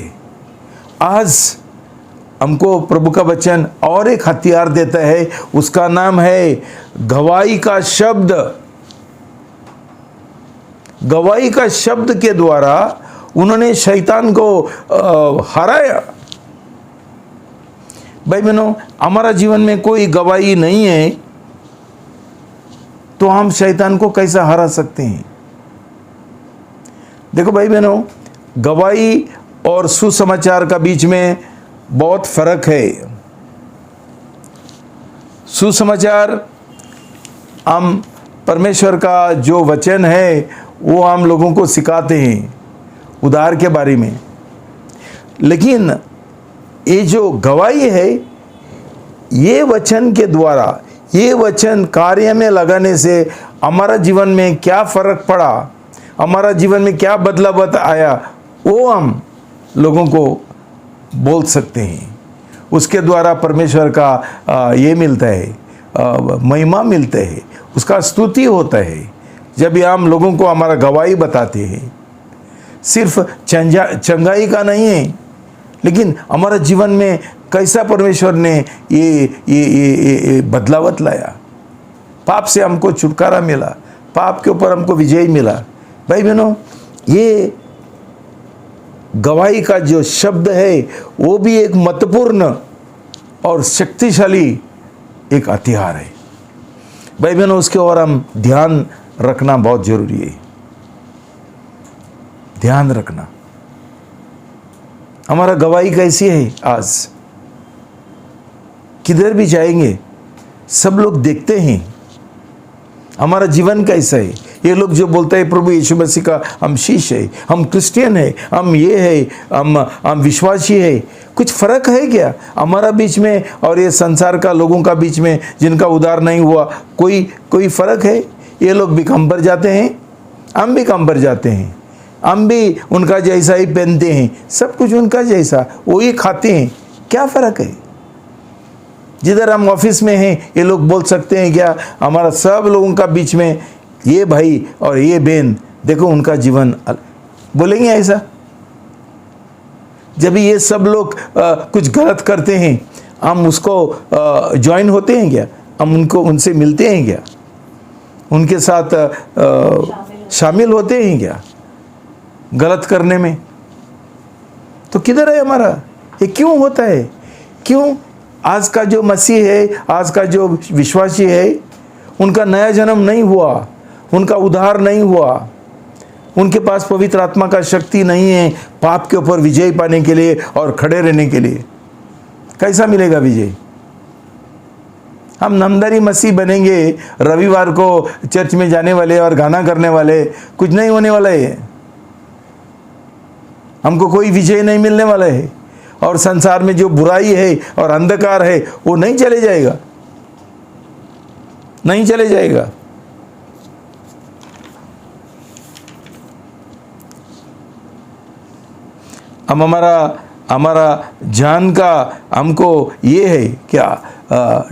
आज हमको प्रभु का वचन और एक हथियार देता है, उसका नाम है गवाही का शब्द। गवाही का शब्द के द्वारा उन्होंने शैतान को हराया। भाई बहनों, हमारा जीवन में कोई गवाही नहीं है तो हम शैतान को कैसा हरा सकते हैं? देखो भाई बहनों, गवाही और सुसमाचार का बीच में बहुत फर्क है। सुसमाचार, हम परमेश्वर का जो वचन है वो हम लोगों को सिखाते हैं उद्धार के बारे में। लेकिन ये जो गवाही है, ये वचन के द्वारा, ये वचन कार्य में लगाने से हमारा जीवन में क्या फर्क पड़ा, हमारा जीवन में क्या बदलाव आया, वो हम लोगों को बोल सकते हैं। उसके द्वारा परमेश्वर का ये मिलता है, महिमा मिलता है, उसका स्तुति होता है। जब भी हम लोगों को हमारा गवाही बताते हैं, सिर्फ चंगाई का नहीं है, लेकिन हमारा जीवन में कैसा परमेश्वर ने ये बदलावत लाया, पाप से हमको छुटकारा मिला, पाप के ऊपर हमको विजय मिला। भाई बहनों, ये गवाही का जो शब्द है वो भी एक महत्वपूर्ण और शक्तिशाली एक हथियार है। भाई बहनों, उसके और हम ध्यान रखना बहुत जरूरी है। ध्यान रखना, हमारा गवाही कैसी है? आज किधर भी जाएंगे सब लोग देखते हैं हमारा जीवन कैसा है। ये लोग जो बोलते हैं प्रभु यीशु मसीह का हम शिष्य है, हम क्रिश्चियन है, हम ये है, हम विश्वासी है, कुछ फर्क है क्या हमारा बीच में और ये संसार का लोगों का बीच में जिनका उद्धार नहीं हुआ? कोई फर्क है? ये लोग भी कम पर जाते हैं, हम भी कम पर जाते हैं, हम भी उनका जैसा ही पहनते हैं, सब कुछ उनका जैसा, वही खाते हैं, क्या फ़र्क है? जिधर हम ऑफिस में हैं, ये लोग बोल सकते हैं क्या हमारा सब लोगों का बीच में ये भाई और ये बहन, देखो उनका जीवन, बोलेंगे ऐसा? जब ये सब लोग कुछ गलत करते हैं, हम उसको ज्वाइन होते हैं क्या? हम उनसे मिलते हैं क्या? उनके साथ शामिल होते हैं क्या गलत करने में? तो किधर है हमारा? ये क्यों होता है? क्यों आज का जो मसीह है, आज का जो विश्वासी है, उनका नया जन्म नहीं हुआ, उनका उद्धार नहीं हुआ, उनके पास पवित्र आत्मा का शक्ति नहीं है पाप के ऊपर विजय पाने के लिए और खड़े रहने के लिए। कैसा मिलेगा विजय? हम नामधारी मसीह बनेंगे, रविवार को चर्च में जाने वाले और गाना करने वाले, कुछ नहीं होने वाला है, हमको कोई विजय नहीं मिलने वाला है। और संसार में जो बुराई है और अंधकार है वो नहीं चले जाएगा, नहीं चले जाएगा। हम हमारा जान का हमको ये है क्या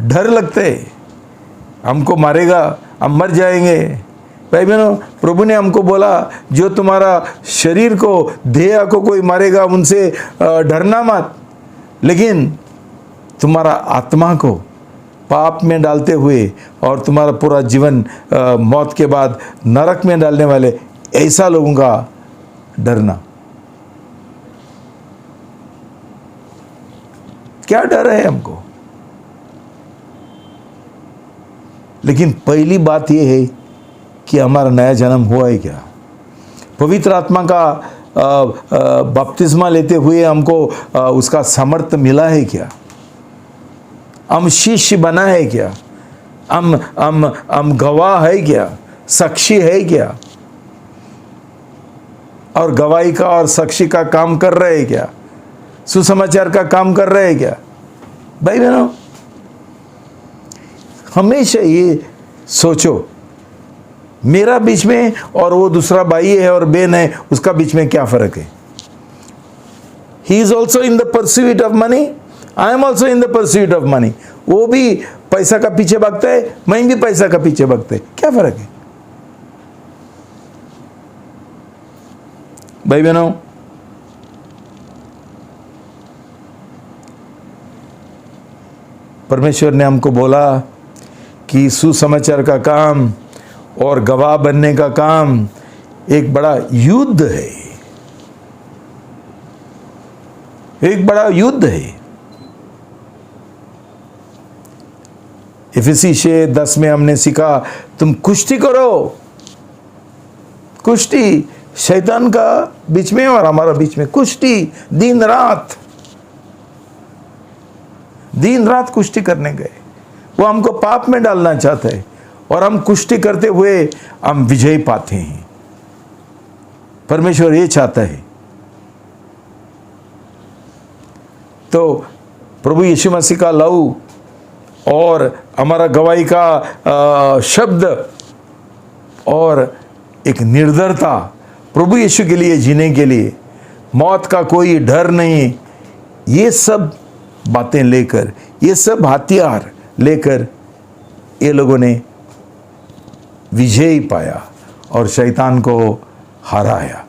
डर लगता है, हमको मारेगा, हम मर जाएंगे। भाई बहनों, प्रभु ने हमको बोला जो तुम्हारा शरीर को, देह को कोई मारेगा उनसे डरना मत, लेकिन तुम्हारा आत्मा को पाप में डालते हुए और तुम्हारा पूरा जीवन मौत के बाद नरक में डालने वाले ऐसा लोगों का डरना। क्या डर है हमको? लेकिन पहली बात यह है कि हमारा नया जन्म हुआ है क्या? पवित्र आत्मा का बपतिस्मा लेते हुए हमको उसका सामर्थ्य मिला है क्या? हम शिष्य बना है क्या? हम गवाह है क्या? साक्षी है क्या? और गवाही का और साक्षी का काम कर रहे हैं क्या? सुसमाचार का काम कर रहे हैं क्या? भाई बहनों, हमेशा ये सोचो, मेरा बीच में और वो दूसरा भाई है और बहन है, उसका बीच में क्या फर्क है? He is also in the pursuit of money, I am also in the pursuit of money. वो भी पैसा का पीछे भागता है, मैं भी पैसा का पीछे भागता है, क्या फर्क है? भाई बहनों, परमेश्वर ने हमको बोला कि सुसमाचार का काम और गवाह बनने का काम एक बड़ा युद्ध है, एक बड़ा युद्ध है। इफिसी 6:10 में हमने सीखा, तुम कुश्ती करो। कुश्ती शैतान का बीच में और हमारा बीच में कुश्ती, दिन रात कुश्ती करने गए। वो हमको पाप में डालना चाहता है और हम कुश्ती करते हुए हम विजय पाते हैं। परमेश्वर ये चाहता है। तो प्रभु यीशु मसीह का लहू और हमारा गवाही का शब्द और एक निर्दरता, प्रभु यीशु के लिए जीने के लिए, मौत का कोई डर नहीं, ये सब बातें लेकर, ये सब हथियार लेकर ये लोगों ने विजय पाया और शैतान को हराया।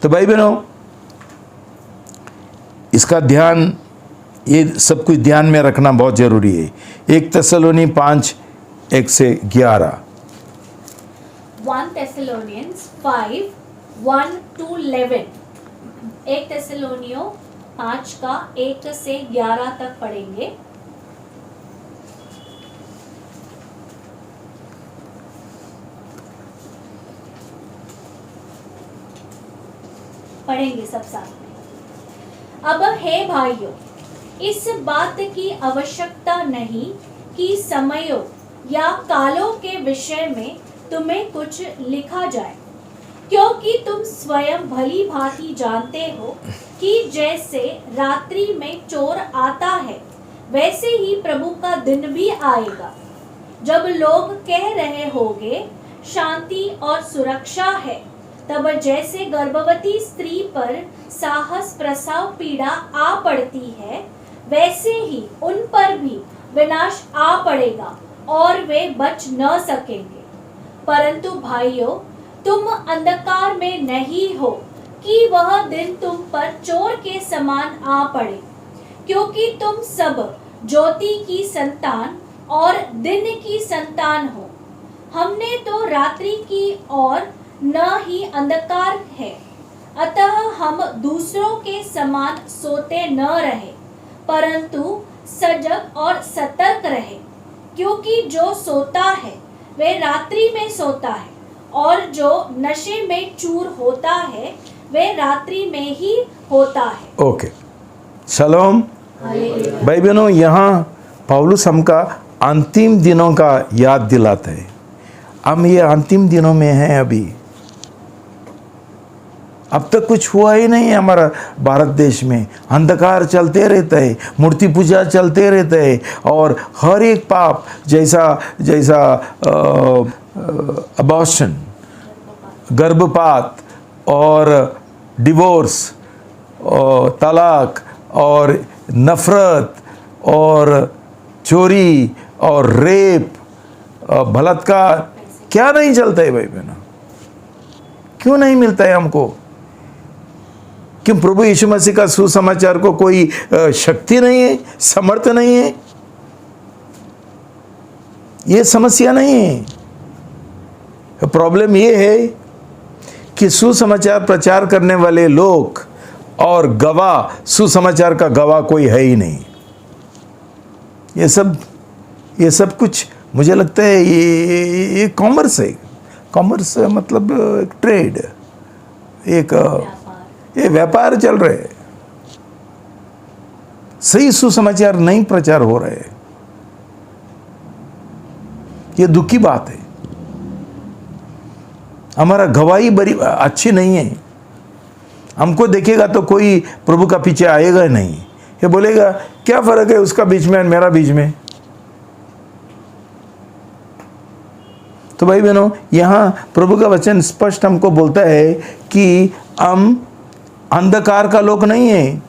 तो भाई बहनों, इसका ध्यान, ये सब कुछ ध्यान में रखना बहुत जरूरी है। 1 थिस्सलुनी 5:1-11। 1 Thessalonians 5:1-11। 1 थिस्सलुनियों 5 का 1 से 11 तक पढ़ेंगे। पढ़ेंगे सब साथ में। अब हे भाइयों, इस बात की आवश्यकता नहीं कि समयों या कालों के विषय में तुम्हें कुछ लिखा जाए, क्योंकि तुम स्वयं भली भांति जानते हो कि जैसे रात्रि में चोर आता है, वैसे ही प्रभु का दिन भी आएगा, जब लोग कह रहे होंगे शांति और सुरक्षा है, तब जैसे गर्भवती स्त्री पर साहस प्रसव पीड़ा आ पड़ती है, वैसे ही उन पर भी विनाश आ पड़ेगा और वे बच न सकेंगे। परंतु भाइयों, तुम अंधकार में नहीं हो कि वह दिन तुम पर चोर के समान आ पड़े, क्योंकि तुम सब ज्योति की संतान और दिन की संतान हो। हमने तो रात्रि की और न ही अंधकार है, अतः हम दूसरों के समान सोते न रहे, परंतु सजग और सतर्क रहे, क्योंकि जो सोता है वे रात्रि में सोता है, और जो नशे में चूर होता है वे रात्रि में ही होता है। ओके, शलोम भाई बहनों। यहाँ पौलुस हमका अंतिम दिनों का याद दिलाता है। हम ये अंतिम दिनों में हैं अभी। अब तक कुछ हुआ ही नहीं है हमारा भारत देश में। अंधकार चलते रहता है, मूर्ति पूजा चलते रहता है, और हर एक पाप जैसा अबॉर्शन, गर्भपात और डिवोर्स और तलाक और नफरत और चोरी और रेप और बलात्कार, क्या नहीं चलता है भाई बहनों? क्यों नहीं मिलता है हमको? क्यों प्रभु यीशु मसीह का सुसमाचार को कोई शक्ति नहीं है, समर्थ नहीं है? ये समस्या नहीं है। प्रॉब्लम ये है कि सुसमाचार प्रचार करने वाले लोग और गवाह, सुसमाचार का गवाह कोई है ही नहीं। ये सब कुछ मुझे लगता है ये कॉमर्स है। कॉमर्स मतलब एक ट्रेड, ये व्यापार चल रहे हैं। सही सुसमाचार नहीं प्रचार हो रहे हैं। ये दुख की बात है। हमारा गवाही बड़ी अच्छी नहीं है। हमको देखेगा तो कोई प्रभु का पीछे आएगा नहीं। ये बोलेगा क्या फर्क है उसका बीच में और मेरा बीच में। तो भाई बहनों, यहाँ प्रभु का वचन स्पष्ट हमको बोलता है कि हम अंधकार का लोक नहीं है,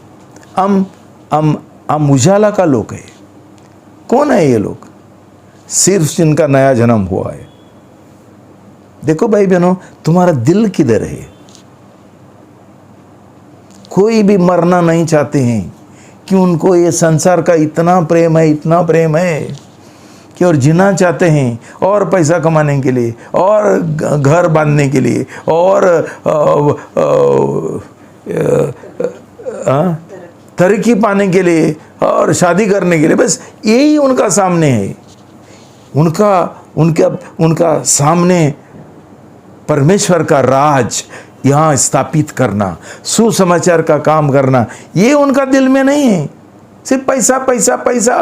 हम उजाला का लोक है। कौन है ये लोग? सिर्फ जिनका नया जन्म हुआ है। देखो भाई बहनों, तुम्हारा दिल किधर है? कोई भी मरना नहीं चाहते हैं कि उनको ये संसार का इतना प्रेम है, इतना प्रेम है कि और जीना चाहते हैं और पैसा कमाने के लिए और घर बांधने के लिए और तरक्की पाने के लिए और शादी करने के लिए। बस यही उनका सामने है। उनका सामने परमेश्वर का राज यहाँ स्थापित करना, सुसमाचार का काम करना, ये उनका दिल में नहीं है। सिर्फ पैसा पैसा पैसा।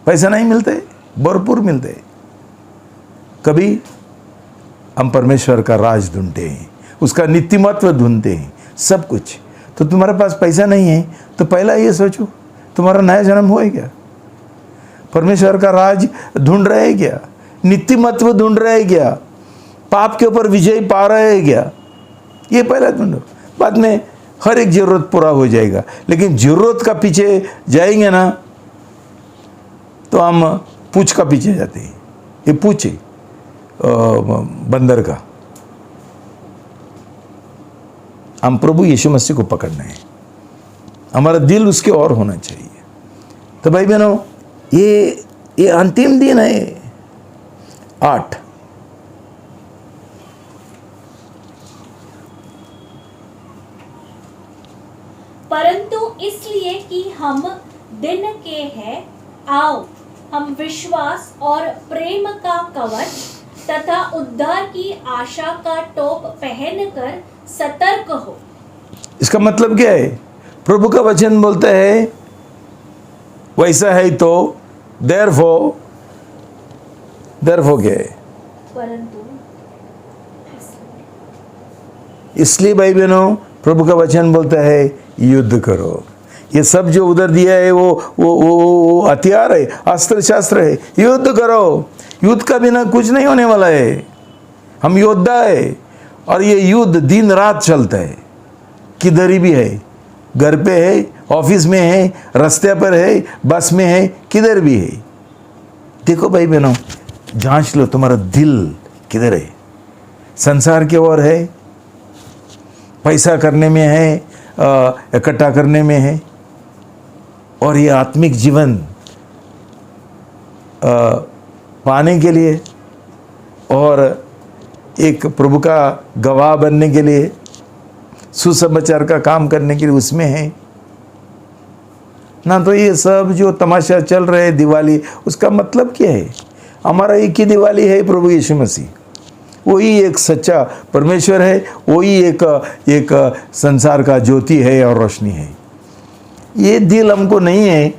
पैसा नहीं मिलते, भरपूर मिलते। कभी हम परमेश्वर का राज ढूंढते हैं, उसका नित्यमत्व ढूंढते हैं, सब कुछ। तो तुम्हारे पास पैसा नहीं है तो पहला ये सोचो, तुम्हारा नया जन्म हुआ है क्या? परमेश्वर का राज ढूंढ रहे हैं क्या? नित्यमत्व ढूंढ रहे हैं क्या? पाप के ऊपर विजय पा रहे हैं क्या? ये पहला ढूंढो। बाद में हर एक जरूरत पूरा हो जाएगा। लेकिन जरूरत का पीछे जाएंगे ना तो हम पूछ का पीछे जाते हैं। ये पूछ है बंदर का। हम प्रभु यीशु मसीह को पकड़ना है। हमारा दिल उसके और होना चाहिए। तो भाई बहनों, ये अंतिम दिन है 8। परंतु इसलिए कि हम दिन के हैं, आओ हम विश्वास और प्रेम का कवच तथा उद्धार की आशा का टोप पहनकर सतर्क हो। इसका मतलब क्या है? प्रभु का वचन बोलता है वैसा है तो देयरफॉर क्या है? परंतु इसलिए भाई बहनों, प्रभु का वचन बोलता है युद्ध करो। ये सब जो उधर दिया है वो हथियार है, अस्त्र शस्त्र है। युद्ध करो। युद्ध का बिना कुछ नहीं होने वाला है। हम योद्धा है और ये युद्ध दिन रात चलता है। किधर भी है, घर पे है, ऑफिस में है, रास्ते पर है, बस में है, किधर भी है। देखो भाई बहनों, जांच लो तुम्हारा दिल किधर है। संसार की ओर है, पैसा करने में है, इकट्ठा करने में है, और ये आत्मिक जीवन पाने के लिए और एक प्रभु का गवाह बनने के लिए, सुसमाचार का काम करने के लिए उसमें है ना। तो ये सब जो तमाशा चल रहे हैं दिवाली, उसका मतलब क्या है? हमारा एक ही दिवाली है, प्रभु यीशु मसीह। वही एक सच्चा परमेश्वर है, वही एक संसार का ज्योति है और रोशनी है। ये दिल हमको नहीं है।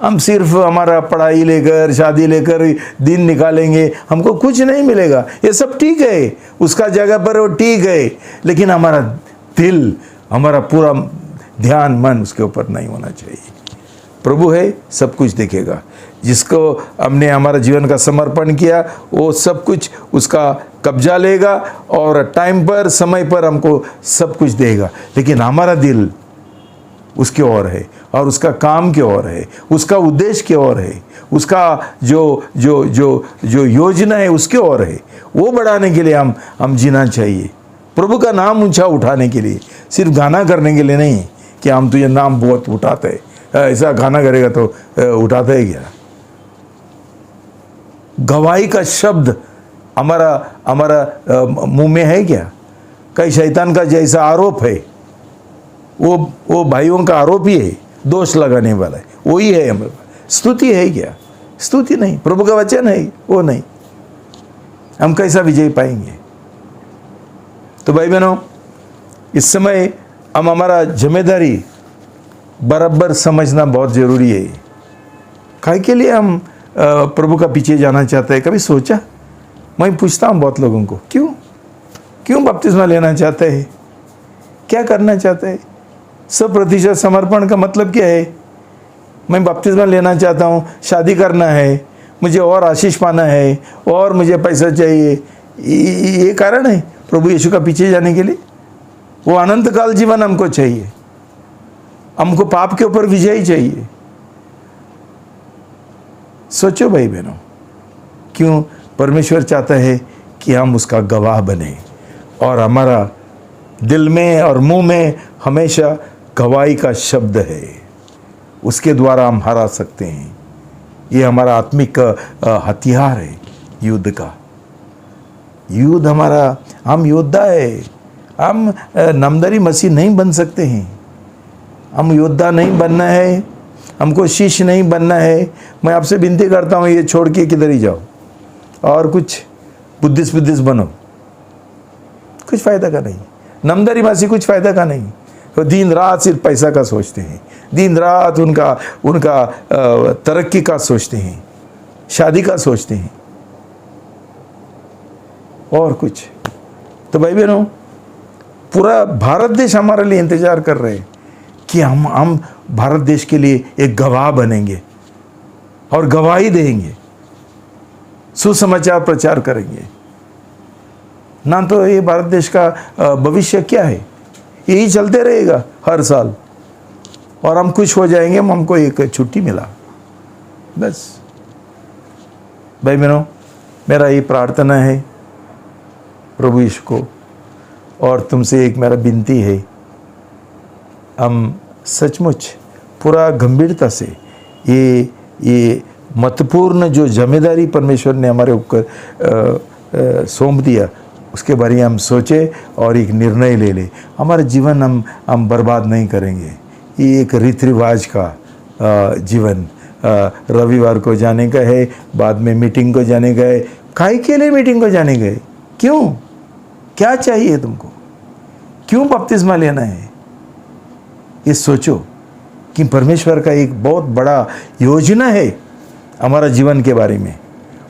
हम सिर्फ हमारा पढ़ाई लेकर, शादी लेकर दिन निकालेंगे, हमको कुछ नहीं मिलेगा। ये सब ठीक है, उसका जगह पर वो ठीक है, लेकिन हमारा दिल, हमारा पूरा ध्यान, मन उसके ऊपर नहीं होना चाहिए। प्रभु है, सब कुछ देखेगा। जिसको हमने हमारा जीवन का समर्पण किया, वो सब कुछ उसका कब्जा लेगा और टाइम पर, समय पर हमको सब कुछ देगा। लेकिन हमारा दिल उसके ओर है और उसका काम के ओर है, उसका उद्देश्य के ओर है, उसका जो योजना है उसके ओर है। वो बढ़ाने के लिए हम जीना चाहिए। प्रभु का नाम ऊंचा उठाने के लिए, सिर्फ गाना करने के लिए नहीं कि हम तुझे नाम बहुत उठाते हैं, ऐसा गाना करेगा तो उठाते है क्या? गवाही का शब्द हमारा मुंह में है क्या? कई शैतान का जैसा आरोप है, वो भाइयों का आरोप ही है, दोष लगाने वाला है, वही है हमारे पास। स्तुति है क्या? स्तुति नहीं। प्रभु का वचन है वो नहीं। हम कैसा विजय पाएंगे? तो भाई बहनों, इस समय हम हमारा जिम्मेदारी बराबर समझना बहुत ज़रूरी है। काहे के लिए हम प्रभु का पीछे जाना चाहते हैं? कभी सोचा? मैं पूछता हूँ बहुत लोगों को, क्यों बपतिस्मा लेना चाहते हैं? क्या करना चाहते हैं? 100% समर्पण का मतलब क्या है? मैं बपतिस्मा लेना चाहता हूँ, शादी करना है, मुझे और आशीष पाना है, और मुझे पैसा चाहिए, ये कारण है प्रभु यीशु का पीछे जाने के लिए? वो अनंत काल जीवन हमको चाहिए, हमको पाप के ऊपर विजय चाहिए। सोचो भाई बहनों, क्यों परमेश्वर चाहता है कि हम उसका गवाह बने, और हमारा दिल में और मुंह में हमेशा गवाही का शब्द है, उसके द्वारा हम हरा सकते हैं। ये हमारा आत्मिक हथियार है युद्ध का। युद्ध हमारा, हम योद्धा है। हम नामधारी मसीह नहीं बन सकते हैं। हम योद्धा नहीं बनना है, हमको शिष्य नहीं बनना है। मैं आपसे विनती करता हूँ, ये छोड़ के किधर ही जाओ और कुछ बुद्धिस्ट बनो, कुछ फ़ायदा का नहीं। नामधारी मसीह कुछ फ़ायदा का नहीं। वो दिन रात सिर्फ पैसा का सोचते हैं, दिन रात उनका तरक्की का सोचते हैं, शादी का सोचते हैं और कुछ। तो भाई बहनों, पूरा भारत देश हमारे लिए इंतजार कर रहे हैं कि हम भारत देश के लिए एक गवाह बनेंगे और गवाही देंगे, सुसमाचार प्रचार करेंगे। ना तो ये भारत देश का भविष्य क्या है? यही चलते रहेगा हर साल, और हम खुश हो जाएंगे, हमको एक छुट्टी मिला, बस। भाई बहनों, मेरा ये प्रार्थना है प्रभु यीशु को, और तुमसे एक मेरा विनती है, हम सचमुच पूरा गंभीरता से ये महत्वपूर्ण जो जिम्मेदारी परमेश्वर ने हमारे ऊपर सौंप दिया, उसके बारे में हम सोचे और एक निर्णय ले ले। हमारा जीवन हम बर्बाद नहीं करेंगे। ये एक रीति रिवाज का जीवन, रविवार को जाने का है, बाद में मीटिंग को जाने का है। काहे के लिए मीटिंग को जाने गए? क्यों? क्या चाहिए तुमको? क्यों बपतिस्मा लेना है? ये सोचो कि परमेश्वर का एक बहुत बड़ा योजना है हमारा जीवन के बारे में।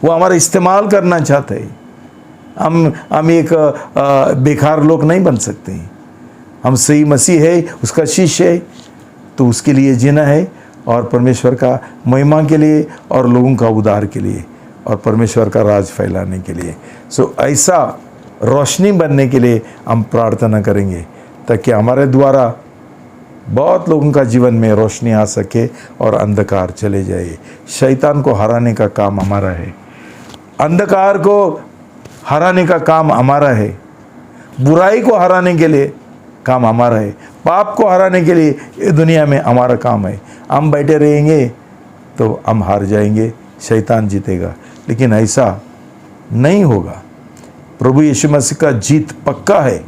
वो हमारा इस्तेमाल करना चाहते हैं। हम एक बेकार लोग नहीं बन सकते हैं। हम सही मसीह है, उसका शिष्य है, तो उसके लिए जीना है, और परमेश्वर का महिमा के लिए और लोगों का उद्धार के लिए और परमेश्वर का राज फैलाने के लिए। सो ऐसा रोशनी बनने के लिए हम प्रार्थना करेंगे, ताकि हमारे द्वारा बहुत लोगों का जीवन में रोशनी आ सके और अंधकार चले जाए। शैतान को हराने का काम हमारा है, अंधकार को हराने का काम हमारा है, बुराई को हराने के लिए काम हमारा है, पाप को हराने के लिए ये दुनिया में हमारा काम है। हम बैठे रहेंगे तो हम हार जाएंगे, शैतान जीतेगा। लेकिन ऐसा नहीं होगा। प्रभु यीशु मसीह का जीत पक्का है,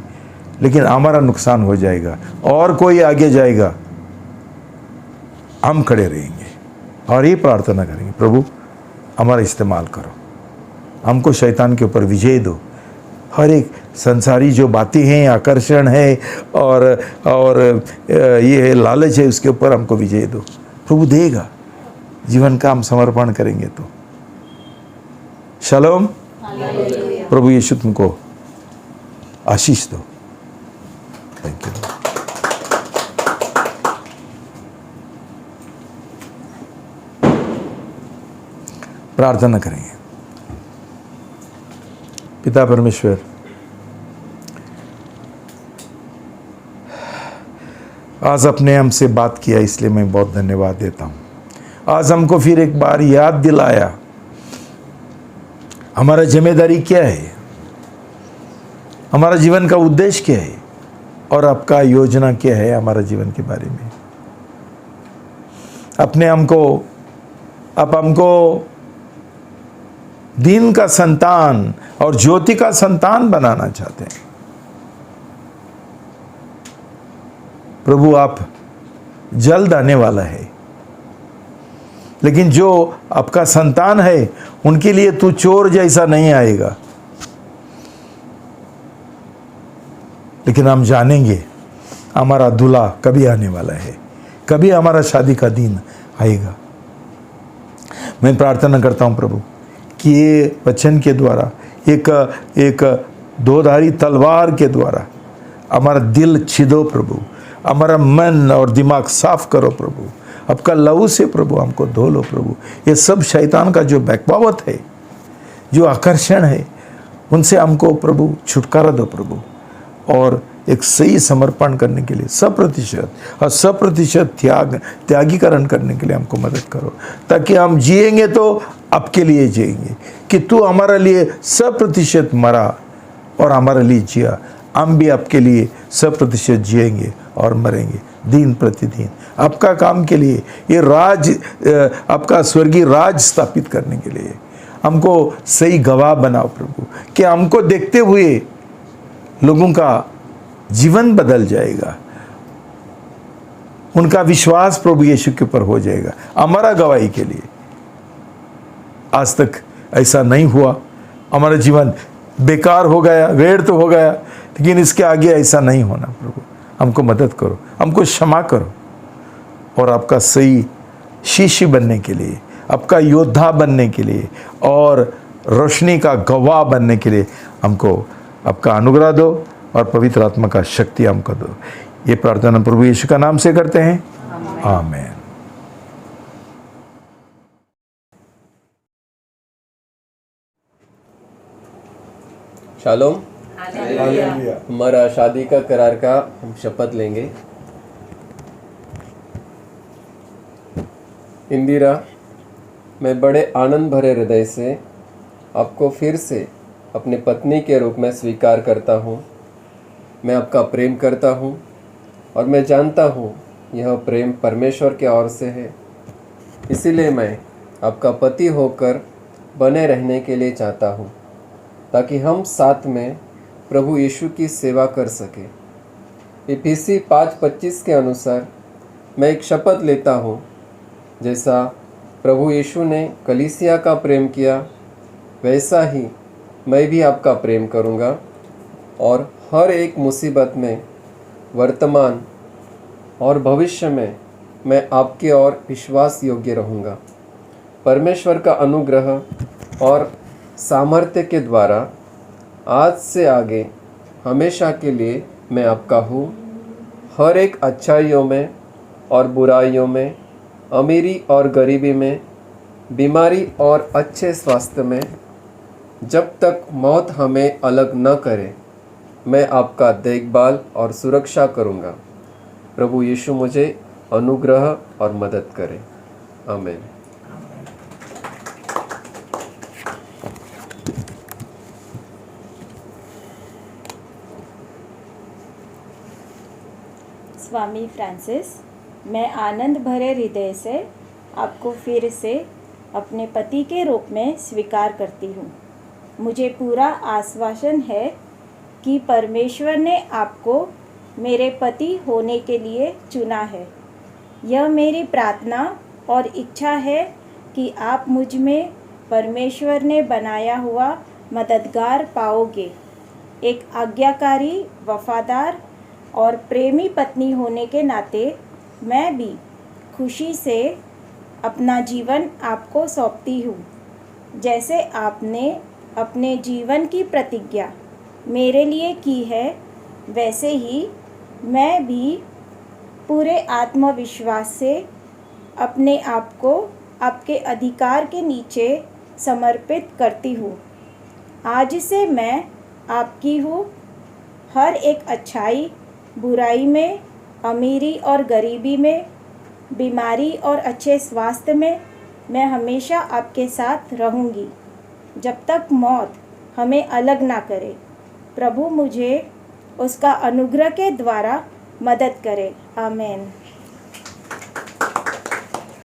लेकिन हमारा नुकसान हो जाएगा और कोई आगे जाएगा, हम खड़े रहेंगे और ये प्रार्थना करेंगे, प्रभु हमारा इस्तेमाल करो, हमको शैतान के ऊपर विजय दो। हर एक संसारी जो बातें हैं, आकर्षण है और ये है लालच है, उसके ऊपर हमको विजय दो। प्रभु देगा, जीवन का हम समर्पण करेंगे तो। शालोम। प्रभु यीशु तुमको आशीष दो। Thank you. प्रार्थना करेंगे। पिता परमेश्वर, आज अपने हमसे बात किया, इसलिए मैं बहुत धन्यवाद देता हूँ। आज हमको फिर एक बार याद दिलाया हमारा जिम्मेदारी क्या है, हमारा जीवन का उद्देश्य क्या है और आपका योजना क्या है हमारा जीवन के बारे में। आप हमको दिन का संतान और ज्योति का संतान बनाना चाहते हैं। प्रभु आप जल्द आने वाला है, लेकिन जो आपका संतान है उनके लिए तू चोर जैसा नहीं आएगा, लेकिन हम जानेंगे हमारा दूल्हा कभी आने वाला है, कभी हमारा शादी का दिन आएगा। मैं प्रार्थना करता हूं प्रभु कि ये वचन के द्वारा एक दोधारी तलवार के द्वारा हमारा दिल छिदो प्रभु, हमारा मन और दिमाग साफ करो प्रभु, आपका लहू से प्रभु हमको धो लो प्रभु। ये सब शैतान का जो बहकावत है, जो आकर्षण है, उनसे हमको प्रभु छुटकारा दो प्रभु, और एक सही समर्पण करने के लिए 100% त्यागीकरण करने के लिए हमको मदद करो, ताकि हम जिएंगे तो आपके लिए जिएंगे, कि तू हमारे लिए 100% मरा और हमारे लिए जिया, हम भी आपके लिए 100% जिएंगे और मरेंगे दिन प्रतिदिन आपका काम के लिए, ये राज आपका स्वर्गीय राज स्थापित करने के लिए हमको सही गवाह बनाओ प्रभु, कि हमको देखते हुए लोगों का जीवन बदल जाएगा, उनका विश्वास प्रभु यीशु के ऊपर हो जाएगा हमारा गवाही के लिए। आज तक ऐसा नहीं हुआ, हमारा जीवन बेकार हो गया, व्यर्थ हो गया, लेकिन इसके आगे ऐसा नहीं होना प्रभु। हमको मदद करो, हमको क्षमा करो, और आपका सही शिष्य बनने के लिए, आपका योद्धा बनने के लिए और रोशनी का गवाह बनने के लिए हमको आपका अनुग्रह दो और पवित्र आत्मा का शक्ति हमको दो। ये प्रार्थना प्रभु यीशु का नाम से करते हैं, आमीन। शालोम। हमारा शादी का करार का हम शपथ लेंगे। इंदिरा, मैं बड़े आनंद भरे हृदय से आपको फिर से अपने पत्नी के रूप में स्वीकार करता हूँ। मैं आपका प्रेम करता हूँ और मैं जानता हूँ यह प्रेम परमेश्वर की ओर से है, इसीलिए मैं आपका पति होकर बने रहने के लिए चाहता हूँ, ताकि हम साथ में प्रभु यीशु की सेवा कर सकें। इफिसी 5:25 के अनुसार मैं एक शपथ लेता हूँ, जैसा प्रभु यीशु ने कलीसिया का प्रेम किया, वैसा ही मैं भी आपका प्रेम करूँगा और हर एक मुसीबत में, वर्तमान और भविष्य में मैं आपके ओर विश्वास योग्य रहूँगा। परमेश्वर का अनुग्रह और सामर्थ्य के द्वारा आज से आगे हमेशा के लिए मैं आपका हूँ। हर एक अच्छाइयों में और बुराइयों में, अमीरी और गरीबी में, बीमारी और अच्छे स्वास्थ्य में, जब तक मौत हमें अलग न करे, मैं आपका देखभाल और सुरक्षा करूँगा। प्रभु यीशु मुझे अनुग्रह और मदद करे। आमीन। स्वामी फ्रांसिस, मैं आनंद भरे हृदय से आपको फिर से अपने पति के रूप में स्वीकार करती हूँ। मुझे पूरा आश्वासन है कि परमेश्वर ने आपको मेरे पति होने के लिए चुना है। यह मेरी प्रार्थना और इच्छा है कि आप मुझ में परमेश्वर ने बनाया हुआ मददगार पाओगे। एक आज्ञाकारी, वफादार और प्रेमी पत्नी होने के नाते मैं भी खुशी से अपना जीवन आपको सौंपती हूँ। जैसे आपने अपने जीवन की प्रतिज्ञा मेरे लिए की है, वैसे ही मैं भी पूरे आत्मविश्वास से अपने आप को आपके अधिकार के नीचे समर्पित करती हूँ। आज से मैं आपकी हूँ। हर एक अच्छाई, बुराई में, अमीरी और गरीबी में, बीमारी और अच्छे स्वास्थ्य में मैं हमेशा आपके साथ रहूँगी, जब तक मौत हमें अलग ना करे। प्रभु मुझे उसका अनुग्रह के द्वारा मदद करे। आमीन।